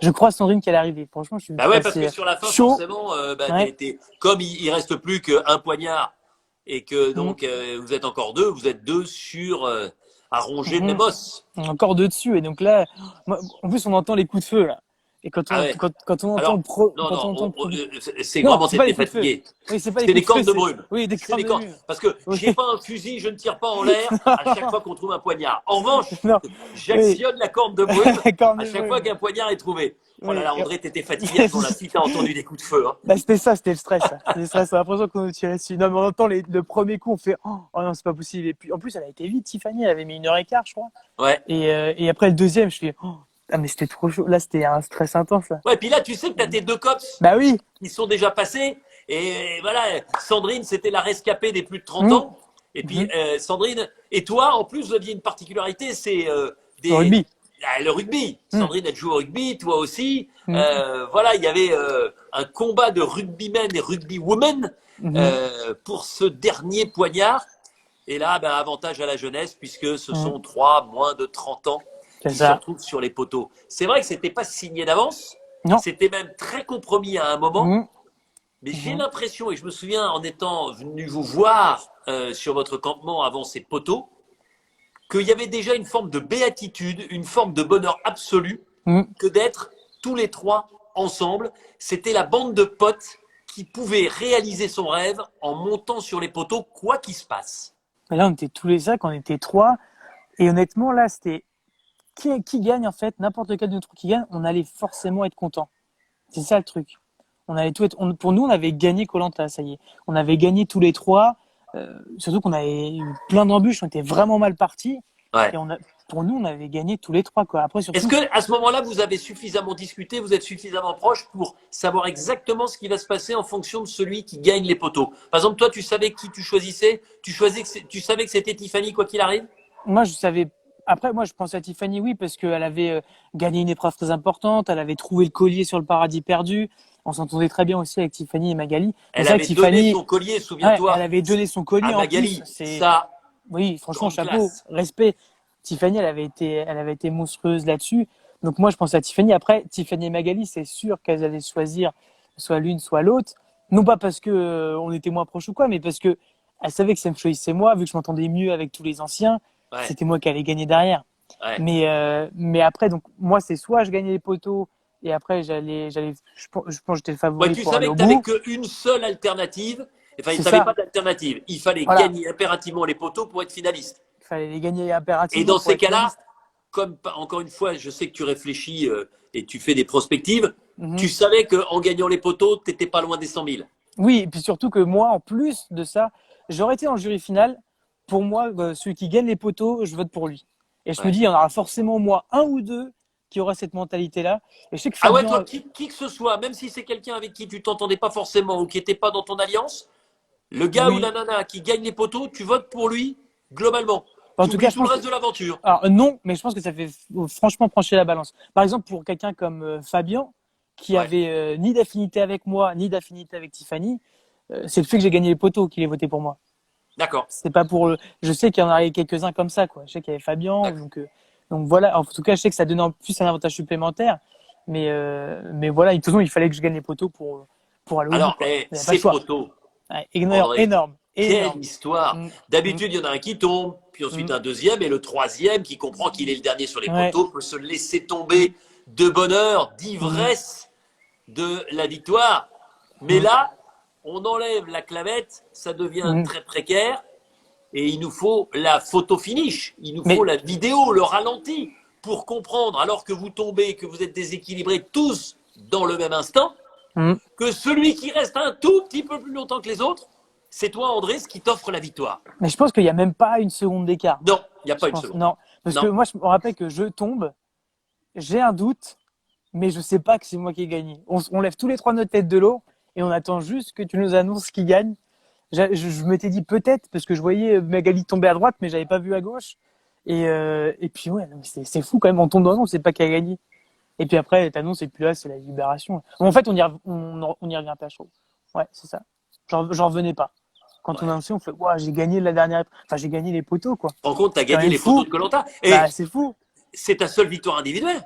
Je croise Sandrine qui allait arriver. Franchement, je suis
Bah ouais, parce que
passé
sur la fin,
chaud.
forcément, bah,
Ouais.
comme il reste plus qu'un poignard et que
Mhm.
donc vous êtes encore deux, vous êtes deux sur à ronger le même
Mhm.
os.
Encore deux dessus. Et donc là, en plus, on entend les coups de feu, là. Et
Ah ouais.
quand on entend
Alors, non,
quand
non,
on entend le premier.
c'est
Non,
vraiment
c'est pas
t'étais
des coups de feu.
fatigué.
Oui, c'est pas des
C'était des
coups de feu,
cornes de
c'est.
brume.
Oui, des
C'est des
cornes de
cornes.
mur.
Parce que
Oui.
j'ai pas un fusil, je ne tire pas en l'air à chaque fois qu'on trouve un poignard. En revanche,
Non, oui.
j'actionne la corne de brume
Les cornes
à
de
chaque fois
brume.
qu'un poignard est trouvé. Oh là
Oui.
là, André, t'étais fatigué à ce moment-là. Si t'as entendu des coups de feu, hein.
Bah, c'était ça, c'était le stress. Ça. C'était le stress. On a l'impression qu'on nous tirait dessus. Non, mais on entend le premier coup, on fait oh non, c'est pas possible. Et puis en plus, elle a été vite, Tiffany. Elle avait mis 1 heure et quart, je crois.
Ouais.
Et après le deuxième, je fais ah, mais c'était trop chaud. Là, c'était un stress intense, là.
Ouais, puis là, tu sais que t'as tes deux cops
Bah oui.
qui sont déjà passés. Et voilà, Sandrine, c'était la rescapée des plus de 30
Mmh.
ans. Et puis,
Mmh.
Sandrine, et toi, en plus, vous aviez une particularité, c'est
Le rugby.
le rugby.
Mmh.
Sandrine, elle joue au rugby, toi aussi.
Mmh.
Voilà, il y avait un combat de rugbymen et rugbywomen
Mmh.
pour ce dernier poignard. Et là, ben, avantage à la jeunesse, puisque ce
Mmh.
sont trois moins de 30 ans
C'est
qui se
ça.
retrouvent sur les poteaux. C'est vrai que c'était pas signé d'avance.
Non.
C'était même très compromis à un moment.
Mmh.
Mais j'ai l'impression, et je me souviens en étant venu vous voir sur votre campement avant ces poteaux, qu'il y avait déjà une forme de béatitude, une forme de bonheur absolu
Mmh.
que d'être tous les trois ensemble. C'était la bande de potes qui pouvait réaliser son rêve en montant sur les poteaux, quoi qu'il se passe.
Mais là, on était tous les 5, on était 3. Et honnêtement, là, c'était qui gagne en fait, n'importe quel de nous qui gagne, on allait forcément être content. C'est ça le truc. On allait tout être. Pour nous, on avait gagné koh ça y est. On avait gagné tous les 3. Surtout qu'on avait eu plein d'embûches, on était vraiment mal partis.
Ouais.
Et pour nous, on avait gagné tous les trois, quoi. Après,
Est-ce
surtout,
que à ce moment-là, vous avez suffisamment discuté, vous êtes suffisamment proche pour savoir exactement ce qui va se passer en fonction de celui qui gagne les poteaux? Par exemple, toi, tu savais qui tu choisissais? Tu savais que c'était Tiffany quoi qu'il arrive?
moi, je savais. Après, moi, je pense à Tiffany, oui, parce qu'elle avait gagné une épreuve très importante. Elle avait trouvé le collier sur le paradis perdu. On s'entendait très bien aussi avec Tiffany et Magali. Mais
Elle
c'est vrai que
avait donné
Tiffany,
son collier,
ouais, elle
souviens-toi,
avait donné son collier
à
en plus.
Magali.
C'est,
Ça,
oui, franchement,
grande
chapeau,
classe.
respect. Tiffany, elle avait été monstrueuse là-dessus. Donc moi, je pense à Tiffany. Après, Tiffany et Magali, c'est sûr qu'elles allaient choisir soit l'une, soit l'autre. Non pas parce que on était moins proches ou quoi, mais parce que elles savaient que ça me choisissait moi, vu que je m'entendais mieux avec tous les anciens.
Ouais,
C'était moi qui allais gagner derrière.
ouais.
Mais après, donc moi, c'est soit je gagnais les poteaux et après je pense que j'étais le
Ouais,
favori
tu
pour aller
savais
au
que tu n'avais
bout.
qu'une seule alternative. Enfin, tu
C'est
n'avais
ça.
pas d'alternative. Il fallait
Voilà.
gagner impérativement les poteaux pour être finaliste.
Il fallait les gagner
Et
impérativement
dans
pour
ces
être
cas-là,
finaliste.
comme encore une fois, je sais que tu réfléchis et tu fais des prospectives, tu
Mhm.
savais qu'en gagnant les poteaux, tu n'étais pas loin des 100 000.
Oui, et puis surtout que moi, en plus de ça, j'aurais été dans le jury final. Pour moi, celui qui gagne les poteaux, je vote pour lui. Et je me
Ouais.
dis, il y en aura forcément au moins un ou deux qui aura cette mentalité-là. Et je sais que
Ah ouais, toi,
Fabien,
qui que ce soit, même si c'est quelqu'un avec qui tu t'entendais pas forcément ou qui n'était pas dans ton alliance, le gars ou la
oui.
nana qui gagne les poteaux, tu votes pour lui globalement.
En
Tu
tout cas,
oublies
je
tout le
pense que
reste de l'aventure.
alors non, mais je pense que ça fait franchement pencher la balance. Par exemple, pour quelqu'un comme Fabien, qui
Ouais,
avait ni d'affinité avec moi, ni d'affinité avec Tiffany, c'est le fait que j'ai gagné les poteaux qu'il ait voté pour moi.
d'accord.
C'est pas pour le... Je sais qu'il y en a quelques-uns comme ça, quoi. Je sais qu'il y avait Fabien,
D'accord.
donc voilà. En tout cas, je sais que ça donnait en plus un avantage supplémentaire, mais voilà. De toute façon, il fallait que je gagne les poteaux pour aller au bout,
Alors,
quoi. Il n'y avait pas de
ces
choix.
poteaux,
Ouais, énorme,
André,
énorme,
quelle
énorme.
histoire!
Mm, mm,
D'habitude, il y en a un qui tombe, puis ensuite
mm.
un deuxième, et le troisième qui comprend qu'il est le dernier sur les
Ouais.
poteaux peut se laisser tomber de bonheur,
Mm,
d'ivresse de la victoire. Mais
mm,
là, on enlève la clavette, ça devient
mm.
très précaire, et il nous faut la photo finish, il nous faut
Mais
la vidéo, le ralenti, pour comprendre, alors que vous tombez, que vous êtes déséquilibrés tous dans le même instant,
mm.
que celui qui reste un tout petit peu plus longtemps que les autres, c'est toi, André, ce qui t'offre la victoire.
Mais je pense qu'il n'y a même pas une seconde d'écart.
Non, il n'y a
Je
pas une
pense,
seconde.
non. Parce que
Non.
moi, je me rappelle que je tombe, j'ai un doute, mais je sais pas que c'est moi qui ai gagné. On lève tous les trois notre tête de l'eau et on attend juste que tu nous annonces qui gagne. Je m'étais dit peut-être, parce que je voyais Magali tomber à droite, mais j'avais pas vu à gauche. Et puis ouais, c'est fou quand même, on tombe dans l'eau, on sait pas qui a gagné. Et puis après, t'annonces, et puis là, c'est la libération. En fait, on y revient pas, je trouve. Ouais, c'est ça. J'en revenais pas. Quand on a
Ouais.
annoncé, on fait, ouais, j'ai gagné la dernière, enfin, j'ai gagné les poteaux, quoi.
En compte, tu as
C'est quand
gagné
même
les poteaux
fou.
de Colanta. Et
Bah, c'est fou.
c'est ta seule victoire individuelle.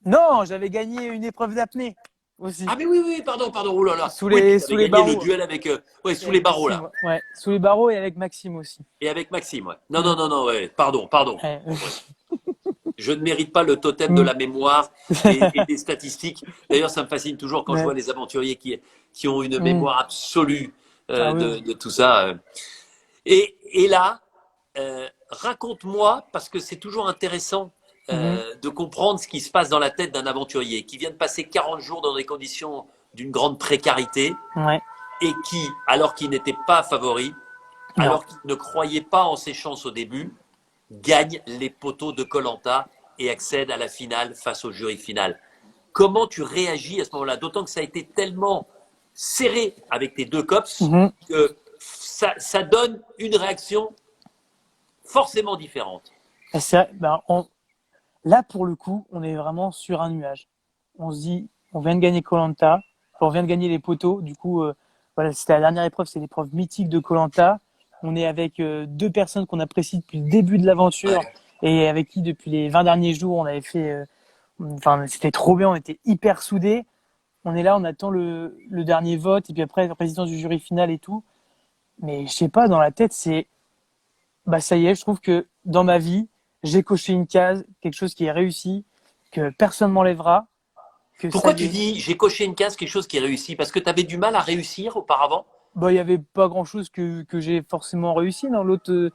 Non, j'avais gagné une épreuve d'apnée aussi.
Ah, mais oui, oui, pardon, pardon, oh là là. Oui, puis tu
Sous
avais
les
gagné le
barreaux.
duel avec. Ouais,
Et
sous les
avec
barreaux,
Maxime,
là.
ouais. Sous les barreaux et avec Maxime aussi.
Et avec Maxime, ouais. Non, non,
Mm.
non, non, ouais. Pardon, pardon.
Ouais.
Je ne mérite pas le totem de
Mm.
la mémoire et des statistiques. D'ailleurs, ça me fascine toujours quand je
Ouais.
vois les aventuriers qui ont une
Mm.
mémoire absolue
Ah oui, oui.
de tout ça. Et là, raconte-moi, parce que c'est toujours intéressant
Mhm.
de comprendre ce qui se passe dans la tête d'un aventurier qui vient de passer 40 jours dans des conditions d'une grande précarité
Ouais.
et qui, alors qu'il n'était pas favori,
Non.
alors qu'il ne croyait pas en ses chances au début, gagne les poteaux de Colanta et accède à la finale face au jury final. Comment tu réagis à ce moment-là? D'autant que ça a été tellement serré avec tes deux cops
Mhm.
que ça donne une réaction forcément différente.
Et c'est vrai, ben, là, pour le coup, on est vraiment sur un nuage. On se dit, on vient de gagner Colanta, on vient de gagner les poteaux. Du coup, voilà, c'était la dernière épreuve, c'est l'épreuve mythique de Colanta. On est avec deux personnes qu'on apprécie depuis le début de l'aventure
Ouais.
et avec qui, depuis les 20 derniers jours, on avait fait. Enfin, c'était trop bien, on était hyper soudés. On est là, on attend le dernier vote et puis après la présidence du jury final et tout. Mais je sais pas, dans la tête, c'est bah ça y est, je trouve que dans ma vie, j'ai coché une case, quelque chose qui est réussi, que personne m'enlèvera, que ça
Pourquoi
y
tu
est.
dis j'ai coché une case, quelque chose qui est réussi? Parce que tu avais du mal à réussir auparavant?
Bah il y avait pas grand chose que j'ai forcément réussi. Dans l'autre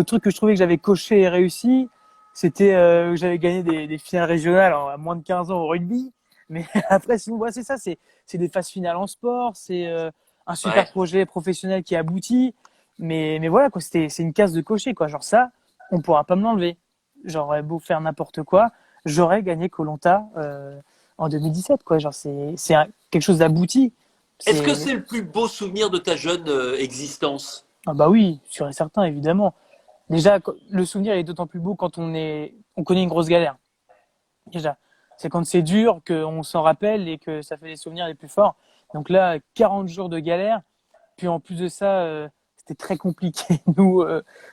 truc que je trouvais que j'avais coché et réussi, c'était que j'avais gagné des finales régionales à moins de 15 ans au rugby. Mais après, sinon, ouais, c'est ça, c'est des phases finales en sport, c'est un super
Ouais.
projet professionnel qui aboutit. Mais voilà, quoi, c'est une case de cocher, quoi. Genre ça, on pourra pas me l'enlever. j'aurais beau faire n'importe quoi, j'aurais gagné koh en 2017, quoi. Genre, quelque chose d'abouti.
Est-ce que
C'est,
c'est le plus beau souvenir de ta jeune existence?
ah bah oui, sûr et certain, évidemment. Déjà, le souvenir est d'autant plus beau quand on connaît une grosse galère. Déjà, c'est quand c'est dur qu'on s'en rappelle et que ça fait les souvenirs les plus forts. Donc là, 40 jours de galère. Puis en plus de ça, c'était très compliqué. Nous,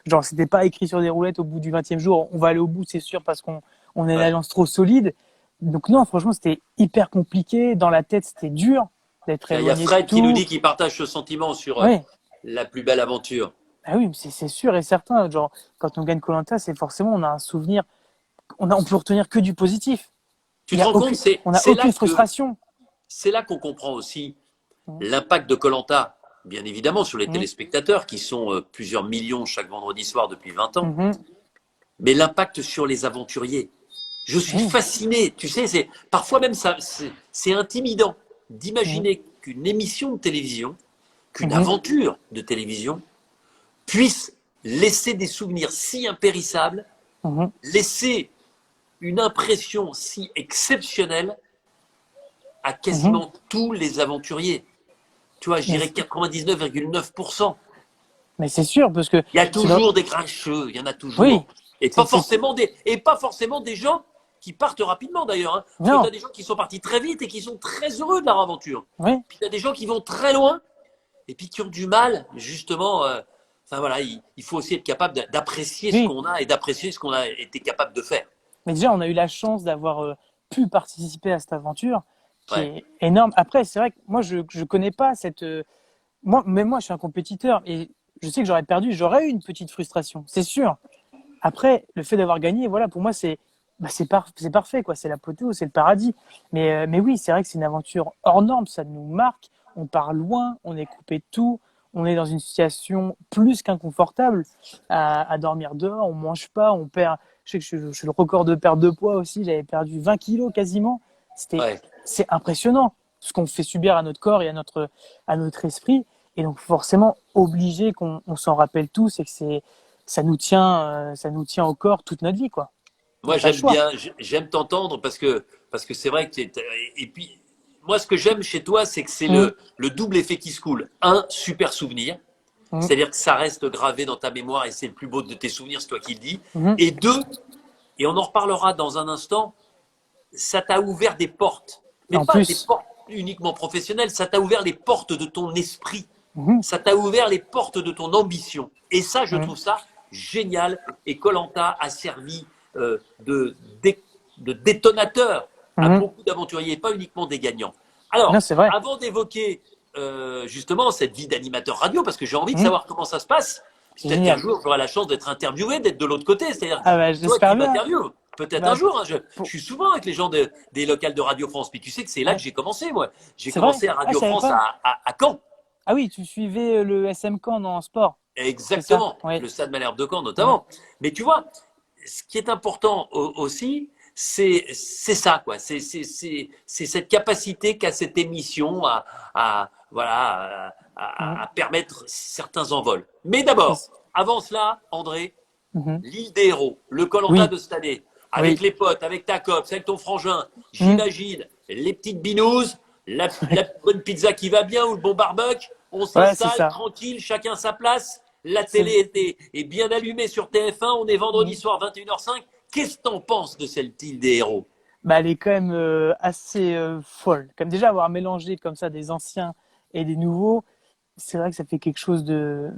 genre, c'était pas écrit sur des roulettes au bout du 20e jour. On va aller au bout, c'est sûr, parce qu'on a une
Ouais.
alliance trop solide. Donc non, franchement, c'était hyper compliqué. Dans la tête, c'était dur d'être
Il y a
éloigné de
Fred qui nous
tout.
dit qu'il partage ce sentiment sur
Ouais.
la plus belle aventure.
Ah oui, mais c'est sûr et certain. Genre, quand on gagne koh c'est forcément, on a un souvenir. On peut retenir que du positif.
Tu te rends compte,
On n'a aucune frustration.
c'est là qu'on comprend aussi
Mmh.
l'impact de koh, bien évidemment, sur les téléspectateurs qui sont plusieurs millions chaque vendredi soir depuis 20 ans,
Mmh.
mais l'impact sur les aventuriers. Je suis
Oui.
fasciné, tu sais, parfois même c'est intimidant
Mmh.
d'imaginer qu'une émission de télévision, qu'une
Mmh.
aventure de télévision puisse laisser des souvenirs si impérissables,
Mmh.
laisser une impression si exceptionnelle à
Mmh.
quasiment tous les aventuriers. Tu vois, je
Mais,
dirais 99,9%.
mais c'est sûr, parce que
Il y a
c'est dans-
toujours des grincheux, il y en a
oui,
toujours. Et
c'est,
pas
c'est,
forcément des gens qui partent rapidement d'ailleurs. Hein. Parce que tu
non,
as des gens qui sont partis très vite et qui sont très heureux de leur aventure.
oui,
Puis tu as des gens qui vont très loin et puis qui ont du mal, justement. Enfin voilà, il faut aussi être capable d'apprécier ce
oui.
qu'on a et d'apprécier ce qu'on a été capable de faire.
Mais déjà, on a eu la chance d'avoir pu participer à cette aventure qui
Ouais,
est énorme. Après, c'est vrai que moi, je connais pas cette. Moi, je suis un compétiteur et je sais que j'aurais perdu, j'aurais eu une petite frustration, c'est sûr. Après, le fait d'avoir gagné, voilà, pour moi, c'est parfait, quoi. C'est l'apothéose, c'est le paradis. Mais oui, c'est vrai que c'est une aventure hors norme, ça nous marque. On part loin, on est coupé de tout, on est dans une situation plus qu'inconfortable à dormir dehors, on mange pas, on perd. Je sais que je suis le record de perte de poids aussi, j'avais perdu 20 kilos quasiment.
ouais.
C'est impressionnant ce qu'on fait subir à notre corps et à notre esprit. Et donc forcément obligé qu'on s'en rappelle tous et que ça nous tient au corps toute notre vie, quoi. Il n'y
Moi,
a pas le
j'aime
choix.
bien, j'aime t'entendre parce que c'est vrai que et puis moi, ce que j'aime chez toi, c'est que c'est
Mmh,
le double effet qui se coule. Un, super souvenir,
mmh,
c'est-à-dire que ça reste gravé dans ta mémoire et c'est le plus beau de tes souvenirs, c'est toi qui le dis.
mmh.
Et deux, et on en reparlera dans un instant, ça t'a ouvert des portes, mais
En
pas des
plus,
portes uniquement professionnelles, ça t'a ouvert les portes de ton esprit,
mmh,
ça t'a ouvert les portes de ton ambition. Et ça, je
mmh,
trouve ça génial. Et koh a servi de, dé- de détonateur à
mmh.
beaucoup d'aventuriers, pas uniquement des gagnants.
Non,
Alors,
c'est vrai.
avant d'évoquer justement cette vie d'animateur radio, parce que j'ai envie de
Mmh.
savoir comment ça se passe,
C'est
peut-être qu'un
génial.
jour j'aurai la chance d'être interviewé, d'être de l'autre côté, c'est-à-dire
Ah bah,
toi qui
j'espère bien.
m'interviewes. Peut-être un
Bah,
jour, hein, je
pour-
suis souvent avec les gens des locales de Radio France. Puis tu sais que c'est là que
ouais.
j'ai commencé, moi. J'ai
C'est vrai?
commencé à
Ah, je
Radio
savais
France
pas.
à Caen.
Ah oui, tu suivais le SM Camp en sport. C'est ça?
Exactement,
Oui.
le Stade Malherbe de Caen
Mmh,
notamment. Mais tu vois, ce qui est important aussi, c'est ça, quoi. C'est cette capacité qu'a cette émission voilà,
mmh.
à permettre certains envols. Mais d'abord, avant cela, André,
Mmh.
l'île des héros, le koh
Oui,
de cette année, avec
oui.
les potes, avec ta copse, avec ton frangin,
Mmh.
j'imagine, les petites binouses, la bonne pizza qui va bien ou le bon barbecue, on
Ouais, c'est
s'installe
ça.
tranquille, chacun sa place, la
C'est,
télé est bien allumée sur TF1, on est vendredi
mmh.
soir 21h05. Qu'est-ce que t'en penses de cette île des héros?
Bah, elle est quand même assez folle. Comme déjà avoir mélangé comme ça des anciens et des nouveaux, c'est vrai que ça fait quelque chose de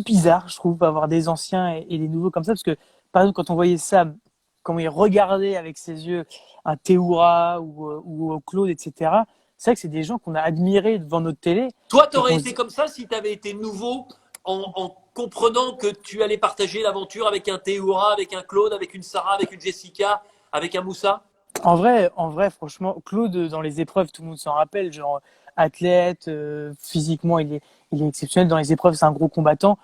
bizarre, je trouve, avoir des anciens et des nouveaux comme ça. Parce que, par exemple, quand on voyait Sam, quand il regardait avec ses yeux un Théoura ou Claude, etc., c'est vrai que c'est des gens qu'on a admirés devant notre télé
Toi,
et
t'aurais
qu'on se
été
dit,
comme ça si t'avais été nouveau en comprenant que tu allais partager l'aventure avec un Théoura, avec un Claude, avec une Sarah, avec une Jessica, avec un Moussa?
en vrai, franchement, Claude, dans les épreuves, tout le monde s'en rappelle, genre athlète, physiquement, il est exceptionnel. Dans les épreuves, c'est un gros combattant.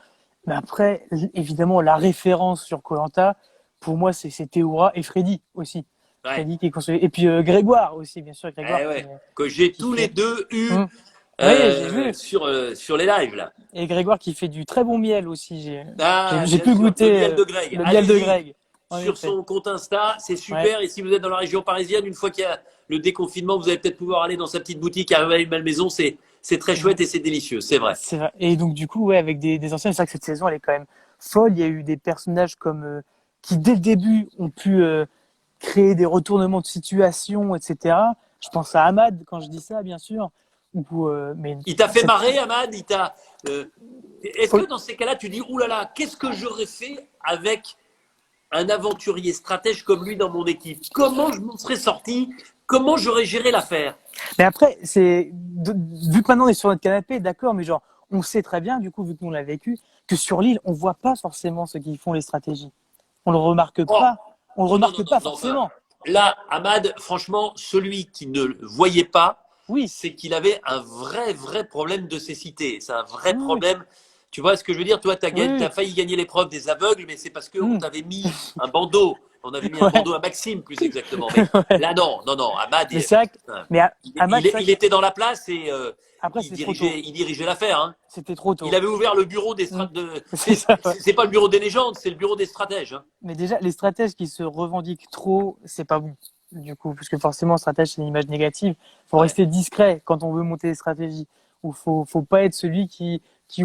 Mais après, évidemment, la référence sur koh pour moi, c'est Théoura et Freddy aussi.
Ouais.
Freddy qui est construit. Et puis Grégoire aussi, bien sûr,
Eh
Grégoire
ouais, que j'ai
qui
tous les
fait.
deux eu
Hum. Oui, j'ai vu.
sur les lives là.
Et Grégoire qui fait du très bon miel aussi.
Ah,
J'ai
bien
pu
sûr, le
goûter
miel de Greg.
le miel de
Allez-y,
Greg. En
sur
effet.
son compte Insta. C'est
Ouais,
super. Et si vous êtes dans la région parisienne, une fois qu'il y a le déconfinement, vous allez peut-être pouvoir aller dans sa petite boutique à Malmaison. C'est très chouette et c'est délicieux. C'est vrai.
c'est vrai. Et donc, du coup, ouais, avec des anciens, c'est vrai que cette saison, elle est quand même folle. Il y a eu des personnages comme qui, dès le début, ont pu créer des retournements de situation, etc. Je pense à Ahmad quand je dis ça, bien sûr. Mais
Il t'a fait
cette,
marrer, Ahmad. Euh, Est-ce que
faut-
dans ces cas-là, tu dis, oulala, qu'est-ce que j'aurais fait avec un aventurier stratège comme lui dans mon équipe? Comment je m'en serais sorti? Comment j'aurais géré l'affaire?
Mais après, vu que maintenant on est sur notre canapé, d'accord, mais genre, on sait très bien, du coup, vu que nous on l'a vécu, que sur l'île, on voit pas forcément ceux qui font les stratégies. On le remarque
Oh,
pas. On le
non, non, non,
remarque
non,
pas
non. Enfin,
forcément.
là, Ahmad, franchement, celui qui ne le voyait pas,
Oui.
c'est qu'il avait un vrai, vrai problème de cécité. C'est un vrai
Oui,
problème. Tu vois ce que je veux dire? Toi, tu
oui,
as,
oui.
failli gagner l'épreuve des aveugles, mais c'est parce qu'on
Hmm.
t'avait mis un bandeau. On avait mis un
Ouais.
bandeau à Maxime, plus exactement. Mais
Ouais.
là, non, non, non. Ahmad,
Mais c'est vrai que, mais Ahmad, c'est vrai
il
que
était dans la place et
après, c'était trop tôt.
il dirigeait l'affaire. Hein.
C'était trop
Il
tôt.
avait ouvert le bureau des
Hmm.
stratèges.
C'est ça, ouais.
C'est pas le bureau des légendes, c'est le bureau des stratèges. Hein.
Mais déjà, les stratèges qui se revendiquent trop, c'est pas bon. Du coup, parce que forcément, stratège, c'est une image négative. Faut
Ouais.
rester discret quand on veut monter des stratégies. Ou faut pas être celui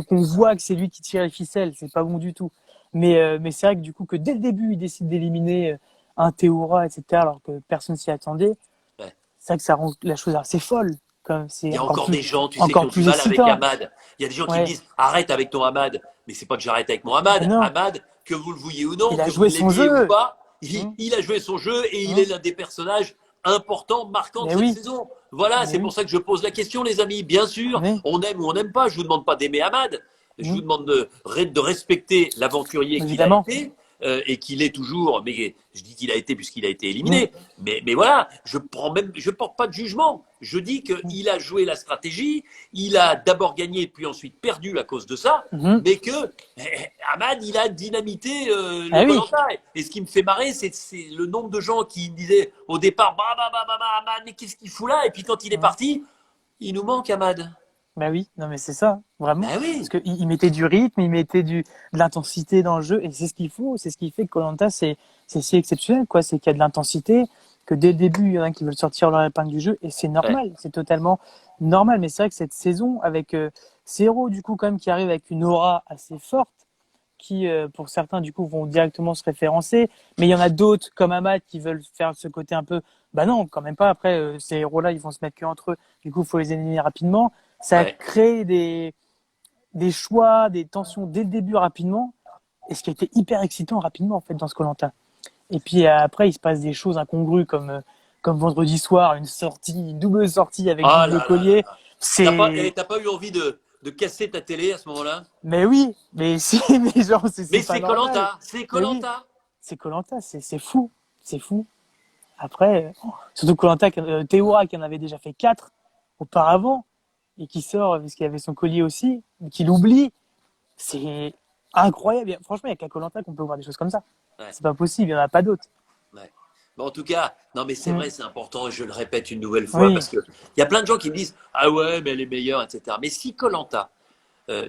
qu'on voit que c'est lui qui tire les ficelles. C'est pas bon du tout. Mais c'est vrai que du coup, que dès le début, il décide d'éliminer un Théora, etc., alors que personne s'y attendait,
Ouais.
c'est vrai que ça rend la chose assez folle. Comme
Il
c'est
y a encore des gens, tu sais, qui
encore
ont du
plus
mal avec
excitant.
Ahmad. Il y a des gens qui me
Ouais.
disent arrête avec ton Ahmad. Mais c'est pas que j'arrête avec mon
Mais
Ahmad.
non,
Ahmad, que vous le vouliez ou non,
il a
que vous
joué son
l'aimiez ou
jeu.
pas,
Hein,
il a joué son jeu et il est
hein.
l'un des personnages importants, marquants de
Mais
cette
oui,
saison. Voilà,
mais
c'est pour
oui,
ça que je pose la question, les amis. Bien sûr,
mais
on aime ou on n'aime pas. Je vous demande pas d'aimer Ahmad. Je vous
hum,
demande de respecter l'aventurier qu'il a
évidemment.
été et qu'il est toujours. Mais je dis qu'il a été puisqu'il a été
Hum,
éliminé. Mais voilà, je porte pas de jugement. Je dis
hum,
qu'il a joué la stratégie, il a d'abord gagné puis ensuite perdu à cause de ça,
hum.
mais que Ahmad, il a dynamité le
Ah oui,
Koh-Lanta. Et ce qui me fait marrer, c'est le nombre de gens qui me disaient au départ, Ahmad, mais qu'est-ce qu'il fout là? Et puis quand il est
hum.
parti, il nous manque Ahmad.
Bah oui, non mais c'est ça, vraiment.
Ben
Parce
oui,
qu'il mettait du rythme, il mettait de l'intensité dans le jeu, et c'est ce qu'il faut, c'est ce qui fait que koh c'est si exceptionnel, quoi. C'est qu'il y a de l'intensité, que dès le début, il y en a qui veulent sortir leur épingle du jeu, et c'est
ouais,
normal, c'est totalement normal. Mais c'est vrai que cette saison, avec ces héros, du coup, quand même, qui arrivent avec une aura assez forte, qui, pour certains, du coup, vont directement se référencer. Mais il y en a d'autres, comme Ahmad, qui veulent faire ce côté un peu, bah non, quand même pas. Après, ces héros-là, ils vont se mettre que entre eux. Du coup, il faut les éliminer rapidement. Ça
ouais.
crée des choix, des tensions dès le début rapidement. Et ce qui a été hyper excitant rapidement, en fait, dans ce koh. Et puis après, il se passe des choses incongrues comme vendredi soir, une sortie, une double sortie avec
Ah
double
là là là
collier.
là.
C'est,
T'as pas eu envie de casser ta télé à ce moment-là?
mais oui, mais si, mais genre,
Mais
c'est pas
c'est
normal.
Koh-Lanta, c'est
Mais oui,
Koh-Lanta.
c'est koh c'est fou, c'est fou. Après, surtout koh Théora qui en avait déjà fait 4 auparavant et qui sort parce qu'il avait son collier aussi, qu'il oublie, c'est incroyable. Franchement, il y a qu'à koh qu'on peut voir des choses comme ça.
Ouais.
C'est pas possible, il y en a pas d'autres.
Ouais. Mais en tout cas, non, mais c'est
Mm.
vrai, c'est important, et je le répète une nouvelle fois,
Oui.
parce que il y a plein de gens qui me disent ah ouais, mais elle est meilleure, etc. Mais si koh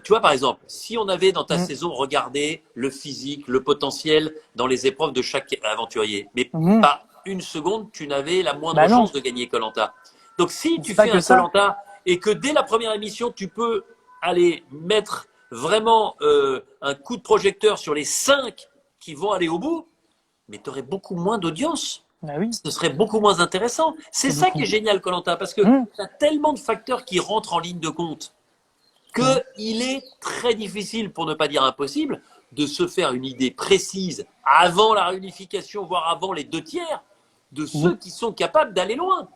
tu vois, par exemple, si on avait dans ta
Mm.
saison regardé le physique, le potentiel dans les épreuves de chaque aventurier, mais
Mm.
pas une seconde, tu n'avais la moindre
Bah non,
chance de gagner koh. Donc, si tu
c'est pas
fais
que
un
ça.
koh et que dès la première émission, tu peux aller mettre vraiment un coup de projecteur sur les 5 qui vont aller au bout, mais tu aurais beaucoup moins d'audience.
Bah oui,
Ce serait beaucoup moins intéressant. C'est
c'est
ça qui
beaucoup.
est génial, koh parce que
Mm.
tu as tellement de facteurs qui rentrent en ligne de compte
Mm.
qu'il est très difficile, pour ne pas dire impossible, de se faire une idée précise avant la réunification, voire avant les 2 tiers, de
Mm.
ceux qui sont capables d'aller loin,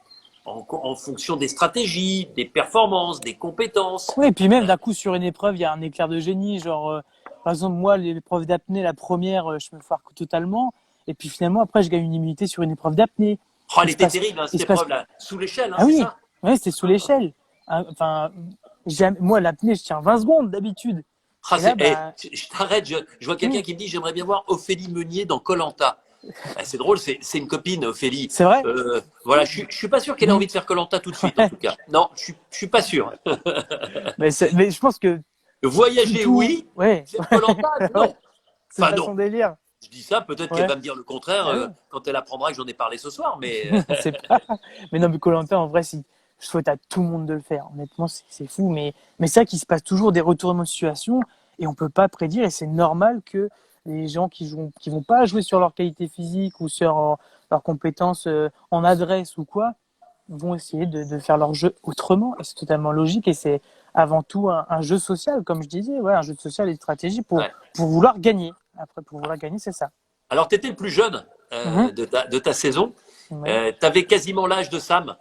en fonction des stratégies, des performances, des compétences.
Oui, et puis même d'un coup sur une épreuve, il y a un éclair de génie. Genre, par exemple, moi, l'épreuve d'apnée, la première, je me foire totalement. Et puis finalement, après, je gagne une immunité sur une épreuve d'apnée.
Oh, elle
Il se
était
passe,
terrible, hein,
il
cette
se passe.
épreuve-là, sous l'échelle, hein,
Ah
c'est
oui,
ça.
ouais, c'était sous l'échelle. Hein, enfin, moi, l'apnée, je tiens 20 secondes d'habitude.
Ah,
Et là,
hey,
bah,
je t'arrête, je vois quelqu'un
hmm,
qui me dit j'aimerais bien voir Ophélie Meunier dans koh. C'est drôle, c'est une copine, Ophélie.
c'est vrai.
Voilà, je suis pas sûr qu'elle ait
Hmm,
envie de faire koh tout de suite, en
ouais.
tout cas. Non, je suis pas sûr.
Mais je pense que
Voyager,
tout,
oui.
ouais,
Faire koh
ouais,
non.
c'est
Enfin,
pas
non.
son délire.
Je dis ça, peut-être qu'elle
Ouais.
va me dire le contraire
Ah oui.
quand elle apprendra que j'en ai parlé ce soir. Mais
C'est pas. Mais non, mais koh en vrai, si je souhaite à tout le monde de le faire. Honnêtement, c'est fou. Mais c'est vrai qu'il se passe toujours des retournements de situation et on peut pas prédire. Et c'est normal que les gens qui vont pas jouer sur leur qualité physique ou sur leurs compétences en adresse ou quoi, vont essayer de faire leur jeu autrement. Et c'est totalement logique. Et c'est avant tout un jeu social, comme je disais. Ouais, un jeu social et de stratégie
ouais.
pour vouloir gagner. Après, pour vouloir gagner, c'est ça.
Alors, tu étais le plus jeune
Mhm.
de ta saison.
Ouais.
Tu avais quasiment l'âge de Sam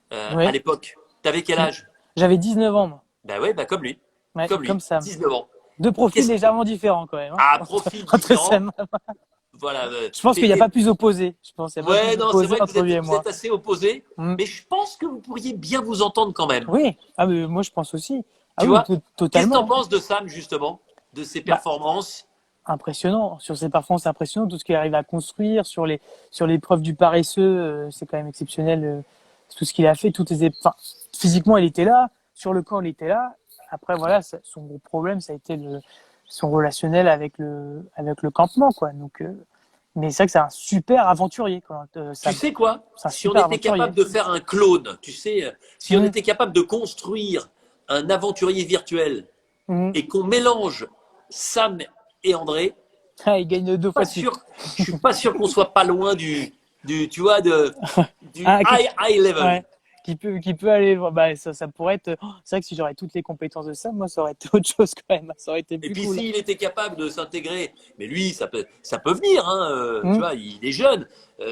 à
Ouais.
l'époque. Tu avais quel âge?
J'avais 19 ans, moi.
Ben ouais, ben comme lui.
Ouais,
Comme lui,
comme ça.
19 ans.
Deux profils
Qu'est-ce...
légèrement différents quand même. Hein,
Ah, profil
entre
différent.
Sam.
Voilà.
Je pense qu'il n'y a pas plus opposé. Je pense qu'il n'y a pas
Ouais,
plus
non, c'est
opposé
vrai que
entre lui et
vous
moi.
êtes assez opposés,
Mm.
mais je pense que vous pourriez bien vous entendre quand même.
Oui. Ah, mais moi je pense aussi. Ah
Tu
oui,
vois? Qu'est-ce que tu en
totalement.
penses de Sam, justement? De ses
Bah,
performances?
impressionnant. Sur ses performances, c'est impressionnant. Tout ce qu'il arrive à construire sur l'épreuve du paresseux, c'est quand même exceptionnel. Tout ce qu'il a fait, enfin, physiquement, il était là. Sur le camp, il était là. Après, voilà, son gros problème, ça a été son relationnel avec le campement, quoi. Donc, mais c'est vrai que c'est un super aventurier, quoi.
Tu sais quoi?
C'est un
Si on
super
était
aventurier.
capable de faire un clone, tu sais, si on
Mhm.
était capable de construire un aventurier virtuel
Mhm.
et qu'on mélange Sam et André,
Ah, il gagne deux fois
pas
de suite.
sûr, je suis pas sûr qu'on soit pas loin tu vois, du
Ah,
high level.
ouais. Qui peut aller voir. Bah, ça pourrait être. Oh, c'est vrai que si j'aurais toutes les compétences de ça, moi, ça aurait été autre chose quand même. Ça aurait été
Et
plus
puis
cool.
s'il était capable de s'intégrer, mais lui, ça peut venir, hein, tu
Hum,
vois, il est jeune.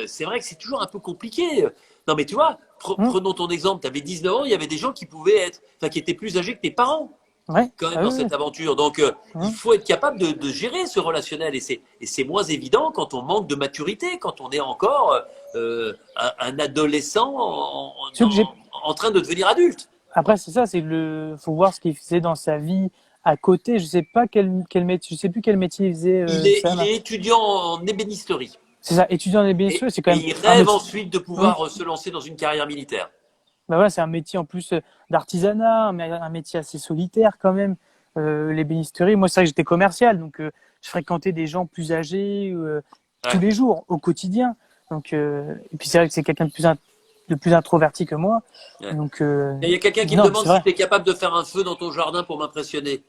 C'est vrai que c'est toujours un peu compliqué. Non, mais tu vois,
hum.
prenons ton exemple. Tu avais 19 ans, il y avait des gens qui pouvaient être, enfin, qui étaient plus âgés que tes parents,
Ouais.
quand même,
Ah
dans
oui, oui.
cette aventure. Donc, il
Hum.
faut être capable de gérer ce relationnel. Et c'est moins évident quand on manque de maturité, quand on est encore un adolescent
Ce que j'ai.
en train de devenir adulte.
Après, c'est ça, c'est que faut voir ce qu'il faisait dans sa vie à côté. Je sais pas quel métier, je sais plus quel métier il faisait,
Il
Sam.
est étudiant en ébénisterie.
C'est ça, étudiant en ébénisterie, c'est quand
Et
même
il
un
rêve
métier.
ensuite de
Hum.
pouvoir se lancer dans une carrière militaire.
Bah voilà, c'est un métier en plus d'artisanat, un métier assez solitaire quand même. L'ébénisterie, moi c'est vrai que j'étais commercial, donc je fréquentais des gens plus âgés tous
Ouais.
les jours, au quotidien. Donc, et puis c'est vrai que c'est quelqu'un de plus introverti que moi.
Ouais.
Donc,
Il y a quelqu'un qui me
non,
demande
c'est
si
vrai.
tu es capable de faire un feu dans ton jardin pour m'impressionner.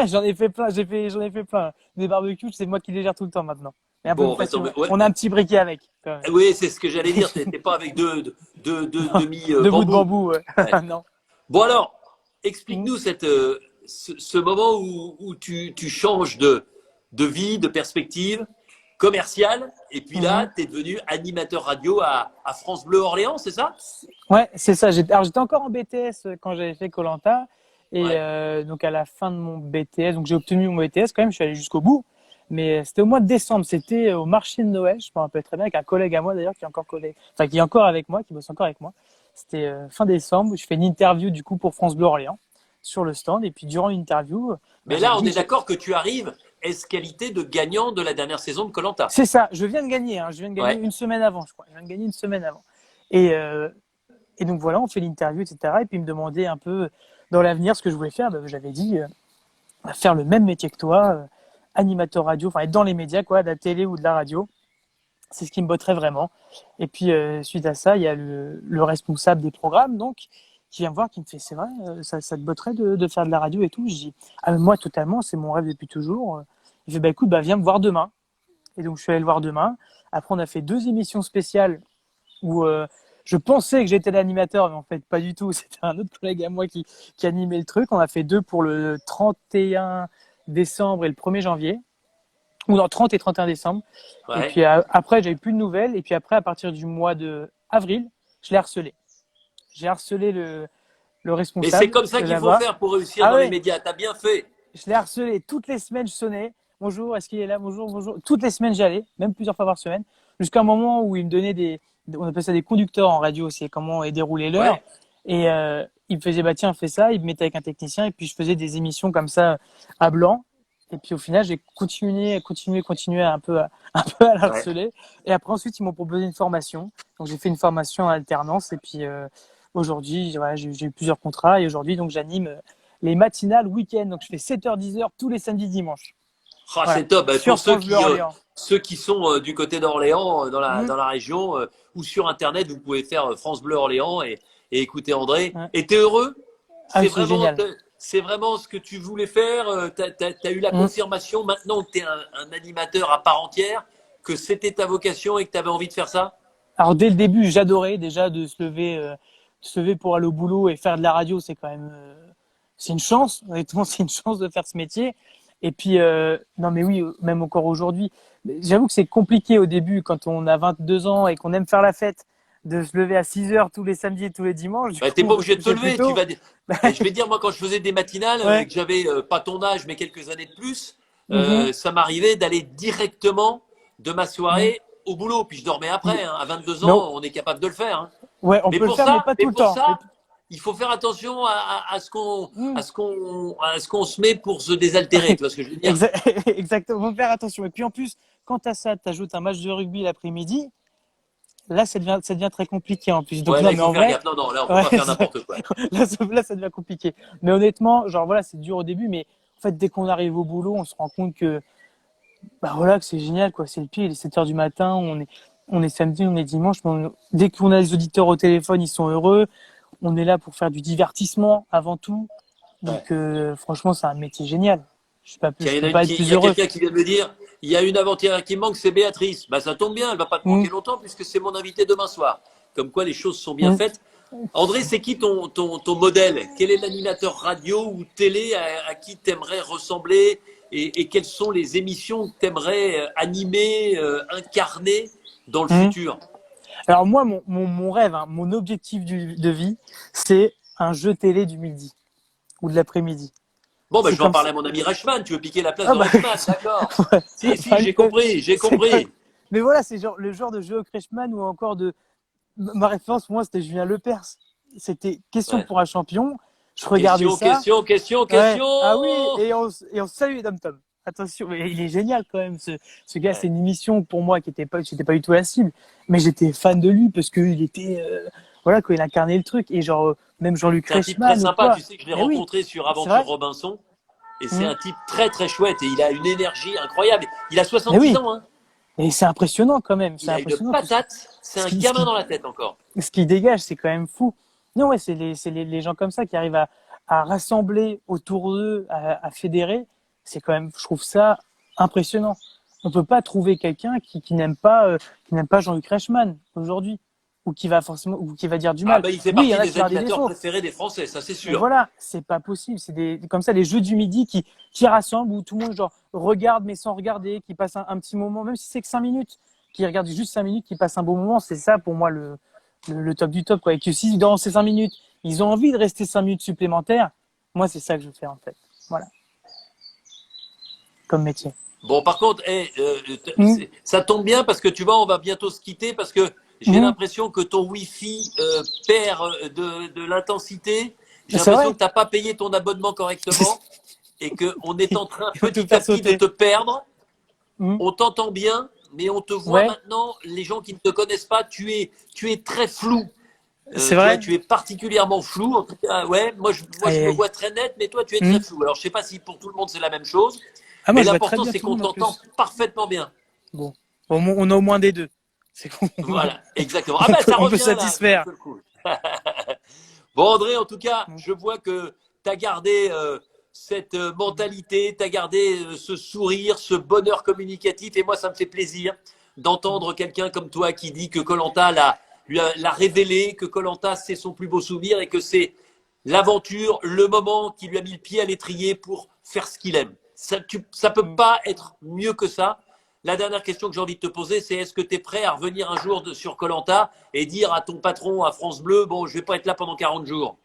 J'en ai fait plein, j'en ai fait plein. Des barbecues, c'est moi qui les gère tout le temps maintenant. Mais un peu
Bon,
plus
bah,
facile.
ouais.
On a un petit briquet avec, quand même.
Oui, c'est ce que j'allais dire. T'es pas avec deux
Non,
demi
deux bouts de
bambou.
bambou, ouais.
Ouais.
Non.
Bon alors,
Mm.
explique-nous ce moment où tu changes de vie, de perspective commerciale, et puis là,
Mhm.
tu es devenu animateur radio à France Bleu Orléans, c'est ça?
Ouais, c'est ça. Alors j'étais encore en BTS quand j'avais fait koh et
Ouais,
donc à la fin de mon BTS, donc j'ai obtenu mon BTS quand même, je suis allé jusqu'au bout. Mais c'était au mois de décembre, c'était au marché de Noël, je me rappelle très bien, avec un collègue à moi d'ailleurs qui est encore collègue, enfin qui est encore avec moi, qui bosse encore avec moi. C'était fin décembre, je fais une interview du coup pour France Bleu Orléans sur le stand et puis durant l'interview, bah,
mais
j'avais
là, on
dit
est
que
d'accord que tu arrives qualité de gagnant de la dernière saison de koh.
c'est ça, je viens de gagner, hein, je viens de gagner
Ouais.
une semaine avant, je crois, je viens de gagner une semaine avant. Et donc voilà, on fait l'interview, etc. Et puis il me demandait un peu dans l'avenir ce que je voulais faire. Ben, j'avais dit faire le même métier que toi, animateur radio, enfin être dans les médias, quoi, de la télé ou de la radio. C'est ce qui me botterait vraiment. Et puis suite à ça, il y a le responsable des programmes, donc, qui vient me voir, qui me fait c'est vrai, ça te botterait de faire de la radio et tout. Je dis ah, mais moi totalement, c'est mon rêve depuis toujours. Il fait bah écoute, bah viens me voir demain. Et donc je suis allé le voir demain. Après on a fait 2 émissions spéciales où je pensais que j'étais l'animateur, mais en fait pas du tout. C'était un autre collègue à moi qui animait le truc. On a fait 2 pour le 31 décembre et le 1er janvier. Ou non, 30 et 31 décembre. Et
Ouais.
puis après, j'avais plus de nouvelles. Et puis après, à partir du mois de avril, je l'ai harcelé. J'ai harcelé le
Mais c'est
responsable
comme ça
de
qu'il faut
là-bas.
faire pour réussir
Ah
dans les
ouais,
médias. T'as bien fait.
je l'ai harcelé toutes les semaines, je sonnais. Bonjour, est-ce qu'il est là? Bonjour, bonjour. Toutes les semaines, j'y allais, même plusieurs fois par semaine, jusqu'à un moment où il me donnait on appelle ça des conducteurs en radio, c'est comment est déroulée l'heure.
Ouais.
Et il me faisait, bah tiens, fais ça, il me mettait avec un technicien, et puis je faisais des émissions comme ça à blanc. Et puis au final, j'ai continué un peu à
Ouais.
l'harceler. Et après, ensuite, ils m'ont proposé une formation. Donc j'ai fait une formation en alternance, et puis aujourd'hui, voilà, j'ai eu plusieurs contrats, et aujourd'hui, donc j'anime les matinales week-end. Donc je fais 7h-10h tous les samedis dimanches.
Ah,
Voilà.
c'est top.
Sur France Bleu Orléans.
ceux qui sont du côté d'Orléans,
Mhm.
dans la région, ou sur Internet, vous pouvez faire France Bleu Orléans et écouter André.
Ouais.
Et t'es heureux?
Ah, c'est génial.
C'est vraiment ce que tu voulais faire? T'as eu la
Mhm.
confirmation maintenant que tu es un animateur à part entière, que c'était ta vocation et que tu avais envie de faire ça?
Alors dès le début, j'adorais déjà se lever pour aller au boulot et faire de la radio. C'est quand même, c'est une chance. Honnêtement, c'est une chance de faire ce métier. Et puis, non mais oui, même encore aujourd'hui. Mais j'avoue que c'est compliqué au début quand on a 22 ans et qu'on aime faire la fête, de se lever à 6 heures tous les samedis et tous les dimanches. Du
Bah,
coup,
t'es
on
pas
veut se
obligé de te
coucher plus
lever. Tu
tôt.
vas. Et je vais dire, moi, quand je faisais des matinales et
Ouais.
que j'avais pas ton âge, mais quelques années de plus,
Mhm.
ça m'arrivait d'aller directement de ma
Mhm.
soirée au boulot. Puis je dormais après. Hein. À 22
Non.
ans, on est capable de le faire. Hein.
Ouais, on peut le faire, mais pas
Mais
tout le
pour
temps. Mais
ça, il faut faire attention
hmm.
à ce qu'on se met pour se désaltérer. Tu vois ce que je veux dire?
Exactement, faut faire attention. Et puis en plus, quand tu as ça, tu ajoutes un match de rugby l'après-midi, là, ça devient très compliqué en plus. Donc
Ouais, là,
non,
il
mais
faut
en
faire
vrai,
gaffe. Non, non, là, on peut
ouais,
pas faire n'importe quoi.
là, ça devient compliqué. Mais honnêtement, genre voilà, c'est dur au début, mais en fait, dès qu'on arrive au boulot, on se rend compte que, bah voilà, que c'est génial, quoi. C'est le pied, il est 7 heures du matin, on est samedi, on est dimanche, mais dès qu'on a les auditeurs au téléphone, ils sont heureux. On est là pour faire du divertissement avant tout.
Ouais.
Donc, franchement, c'est un métier génial.
Tiens,
Je peux pas être
il
plus
y a
heureux.
quelqu'un qui vient de me dire, il y a une avant-hier qui me manque, c'est Béatrice. Bah, ça tombe bien, elle va pas te
Mmh,
manquer longtemps puisque c'est mon invité demain soir. Comme quoi les choses sont bien
mmh.
faites. André, c'est qui ton modèle? Quel est l'animateur radio ou télé à qui t'aimerais ressembler et quelles sont les émissions que t'aimerais animer, incarner dans le
Mmh.
futur?
Alors moi, mon rêve, hein, mon objectif de vie, c'est un jeu télé du midi ou de l'après-midi.
Bon, ben,
C'est
je vais en
comme
parler
ça.
à mon ami Reichmann. Tu veux piquer la place
Ah
de
bah,
Reichmann, d'accord?
ouais,
Si, si,
bah,
j'ai compris, j'ai
c'est quand même-
compris.
Mais voilà, c'est genre le genre de jeu Crashman ou encore de ma référence, moi, c'était Julien Lepers. C'était question
Ouais.
pour un champion. Je regardais
Question,
ça.
question, question,
Ouais. Ah oui,
question!
et on salue Dom Tom. Attention, mais il est génial quand même. Ce gars, c'est
Ouais.
une émission pour moi qui était pas, j'étais pas du tout la cible, mais j'étais fan de lui parce qu'il était, voilà, quoi, il incarnait le truc et genre même Jean-Luc
C'est un type très
Reichmann ou
sympa.
quoi.
Tu sais que je l'ai
Mais oui,
rencontré sur
c'est
Aventure
vrai.
Robinson. Et c'est
Hum.
un type très, très chouette. Et il a une énergie incroyable. Il a
Mais
70
oui,
ans, hein.
et c'est impressionnant quand même. C'est
Il a une
impressionnant tout
patate. C'est
ce
un
qui, ce
gamin
qui,
dans la tête encore.
ce qui dégage, c'est quand même fou. Non, ouais, les gens comme ça qui arrivent à rassembler autour d'eux, à fédérer. C'est quand même, je trouve ça impressionnant. On peut pas trouver quelqu'un qui n'aime pas Jean-Luc Reichmann aujourd'hui, ou qui va forcément, ou qui va dire du
Ah
mal.
ben, il fait
Oui, il y en
partie
a qui
des
vont avoir des
animateurs
défauts,
préférés des Français, ça c'est
mais
sûr.
voilà, c'est pas possible. C'est comme ça les jeux du midi qui rassemblent où tout le monde genre regarde mais sans regarder, qui passe un petit moment, même si c'est que 5 minutes, qui regarde juste 5 minutes, qui passe un bon moment. C'est ça pour moi le top du top, quoi. Et que si dans ces 5 minutes, ils ont envie de rester 5 minutes supplémentaires, moi c'est ça que je fais en fait. Voilà, comme métier.
Bon, par contre,
Mmh,
ça tombe bien parce que tu vois, on va bientôt se quitter parce que j'ai
mmh.
l'impression que ton Wi-Fi perd de l'intensité. J'ai
C'est
l'impression
vrai,
que tu n'as pas payé ton abonnement correctement et qu'on est en train
il faut tout
petit à
faire
petit de
sauter.
te perdre.
Mmh.
On t'entend bien, mais on te voit
Ouais,
maintenant. Les gens qui ne te connaissent pas, tu es très flou.
c'est
Tu vois,
vrai.
tu es particulièrement flou. En tout cas, ouais, moi, je
Aïe
me
aïe.
vois très net, mais toi, tu es très
Mmh.
flou. Alors, je sais pas si pour tout le monde c'est la même chose,
Ah moi
mais
je vois très
l'important
bien
c'est
tout le
qu'on
monde en
t'entend
plus.
parfaitement bien.
Bon, on a au moins des deux. C'est qu'on
Voilà, exactement. Ah ben, ça
on peut
revient là, d'un
satisfaire.
seul coup. Bon, André, en tout cas, je vois que tu as gardé cette mentalité, tu as gardé ce sourire, ce bonheur communicatif. Et moi, ça me fait plaisir d'entendre quelqu'un comme toi qui dit que Colanta l'a révélé, que Colanta c'est son plus beau souvenir et que c'est l'aventure, le moment qui lui a mis le pied à l'étrier pour faire ce qu'il aime. Ça peut pas être mieux que ça. La dernière question que j'ai envie de te poser, c'est est-ce que tu es prêt à revenir un jour sur Colanta et dire à ton patron à France Bleu, bon, je vais pas être là pendant 40 jours.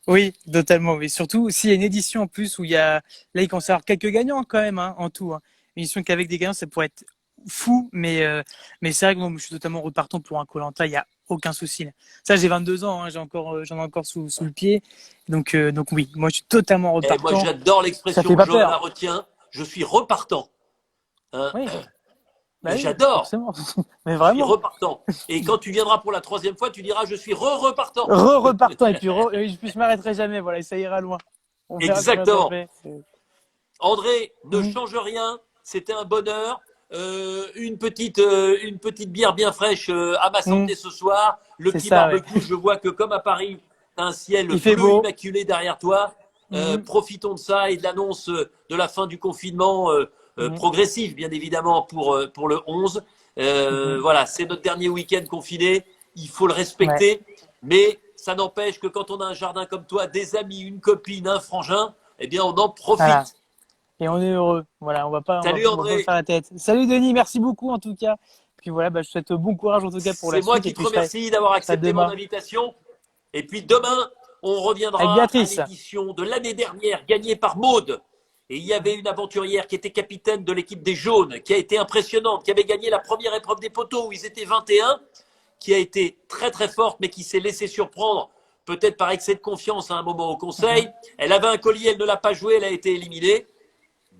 Oui, totalement. Oui. Surtout s'il y a une édition en plus où il y a, là, il commence à y avoir quelques gagnants quand même, hein, en tout. Hein. Une édition qu'avec des gagnants, ça pourrait être fou, mais c'est vrai que moi, je suis totalement repartant pour un Koh-Lanta. Il y a aucun souci. Là. Ça, j'ai 22 ans, hein, j'en ai encore sous le pied. Donc oui, moi, je suis totalement
Et moi,
repartant.
j'adore
Ça fait
l'expression,
pas
je la
peur.
retiens, je suis repartant. Hein.
Oui, bah oui,
J'adore,
forcément. Mais
je suis
vraiment.
repartant. Et quand tu viendras pour la troisième fois, tu diras, je suis repartant.
Repartant. Et puis, je m'arrêterai jamais. Voilà, et ça ira loin. On verra combien ça
Exactement.
fait.
André, ne
Mhm.
change rien, c'était un bonheur. une petite bière bien fraîche à ma
Hmm,
santé ce soir. Le
c'est
petit
ça, ouais.
barbecue, je vois que comme à Paris, t'as un ciel
Il fait
bleu
beau.
immaculé derrière toi.
Hmm,
Profitons de ça et de l'annonce de la fin du confinement
hmm,
progressif, bien évidemment, pour le 11.
hmm.
Voilà, c'est notre dernier week-end confiné. Il faut le
Ouais,
respecter, mais ça n'empêche que quand on a un jardin comme toi, des amis, une copine, un frangin, eh bien, on en
voilà.
profite.
Et on est heureux. Voilà,
Salut
on va pas
André,
faire la tête. Salut Denis, merci beaucoup en tout cas. Puis voilà, bah, je te souhaite bon courage en tout cas pour la
c'est moi
suite. Et
qui te
puis
remercie d'avoir
je serai
accepté mon
demain
invitation. Et puis demain, on
avec
reviendra à
Béatrice.
l'édition de l'année dernière gagnée par Maude. Et il y avait une aventurière qui était capitaine de l'équipe des Jaunes, qui a été impressionnante, qui avait gagné la première épreuve des poteaux où ils étaient 21, qui a été très très forte, mais qui s'est laissée surprendre, peut-être par excès de confiance à un moment au conseil.
Mhm.
Elle avait un collier, elle ne l'a pas joué, elle a été éliminée.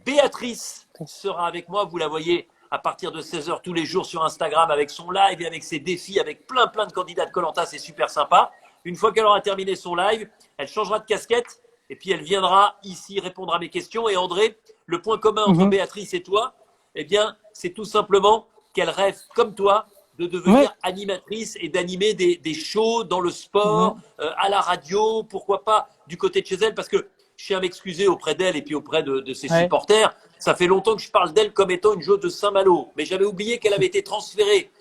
Béatrice sera avec moi, vous la voyez à partir de 16h tous les jours sur Instagram avec son live et avec ses défis, avec plein de candidats de Koh-Lanta, c'est super sympa. Une fois qu'elle aura terminé son live, elle changera de casquette et puis elle viendra ici répondre à mes questions. Et André, le point commun entre
Mhm.
Béatrice et toi, eh bien, c'est tout simplement qu'elle rêve comme toi de
Ouais.
devenir animatrice et d'animer des shows dans le sport,
Mhm.
à la radio, pourquoi pas du côté de chez elle, parce que je tiens à m'excuser auprès d'elle et puis auprès de ses
Ouais.
supporters. Ça fait longtemps que je parle d'elle comme étant une joueuse de Saint-Malo, mais j'avais oublié qu'elle avait été transférée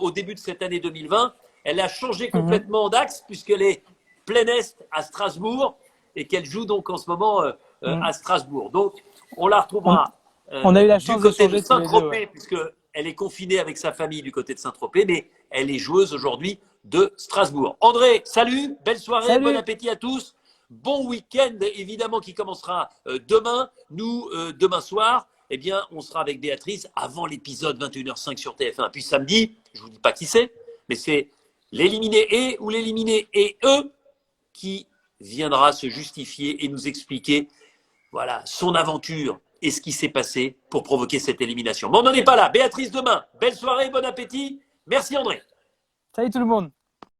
au début de cette année 2020. Elle a changé
Mhm.
complètement d'axe puisqu'elle est plein est à Strasbourg et qu'elle joue donc en ce moment
Mhm.
à Strasbourg. Donc, on la
On,
retrouvera
on a eu la
du
chance
côté de
d'échanger tous les deux, ouais.
Saint-Tropez, puisqu'elle est confinée avec sa famille du côté de Saint-Tropez, mais elle est joueuse aujourd'hui de Strasbourg. André, salut, belle soirée, bon
Salut!
appétit à tous. Bon week-end, évidemment, qui commencera demain. Nous, demain soir, eh bien, on sera avec Béatrice avant l'épisode 21h05 sur TF1. Puis samedi, je ne vous dis pas qui c'est, mais c'est l'éliminé et ou l'éliminé et eux qui viendra se justifier et nous expliquer voilà, son aventure et ce qui s'est passé pour provoquer cette élimination. Mais on n'en est pas là. Béatrice, demain, belle soirée, bon appétit. Merci André.
Salut tout le monde!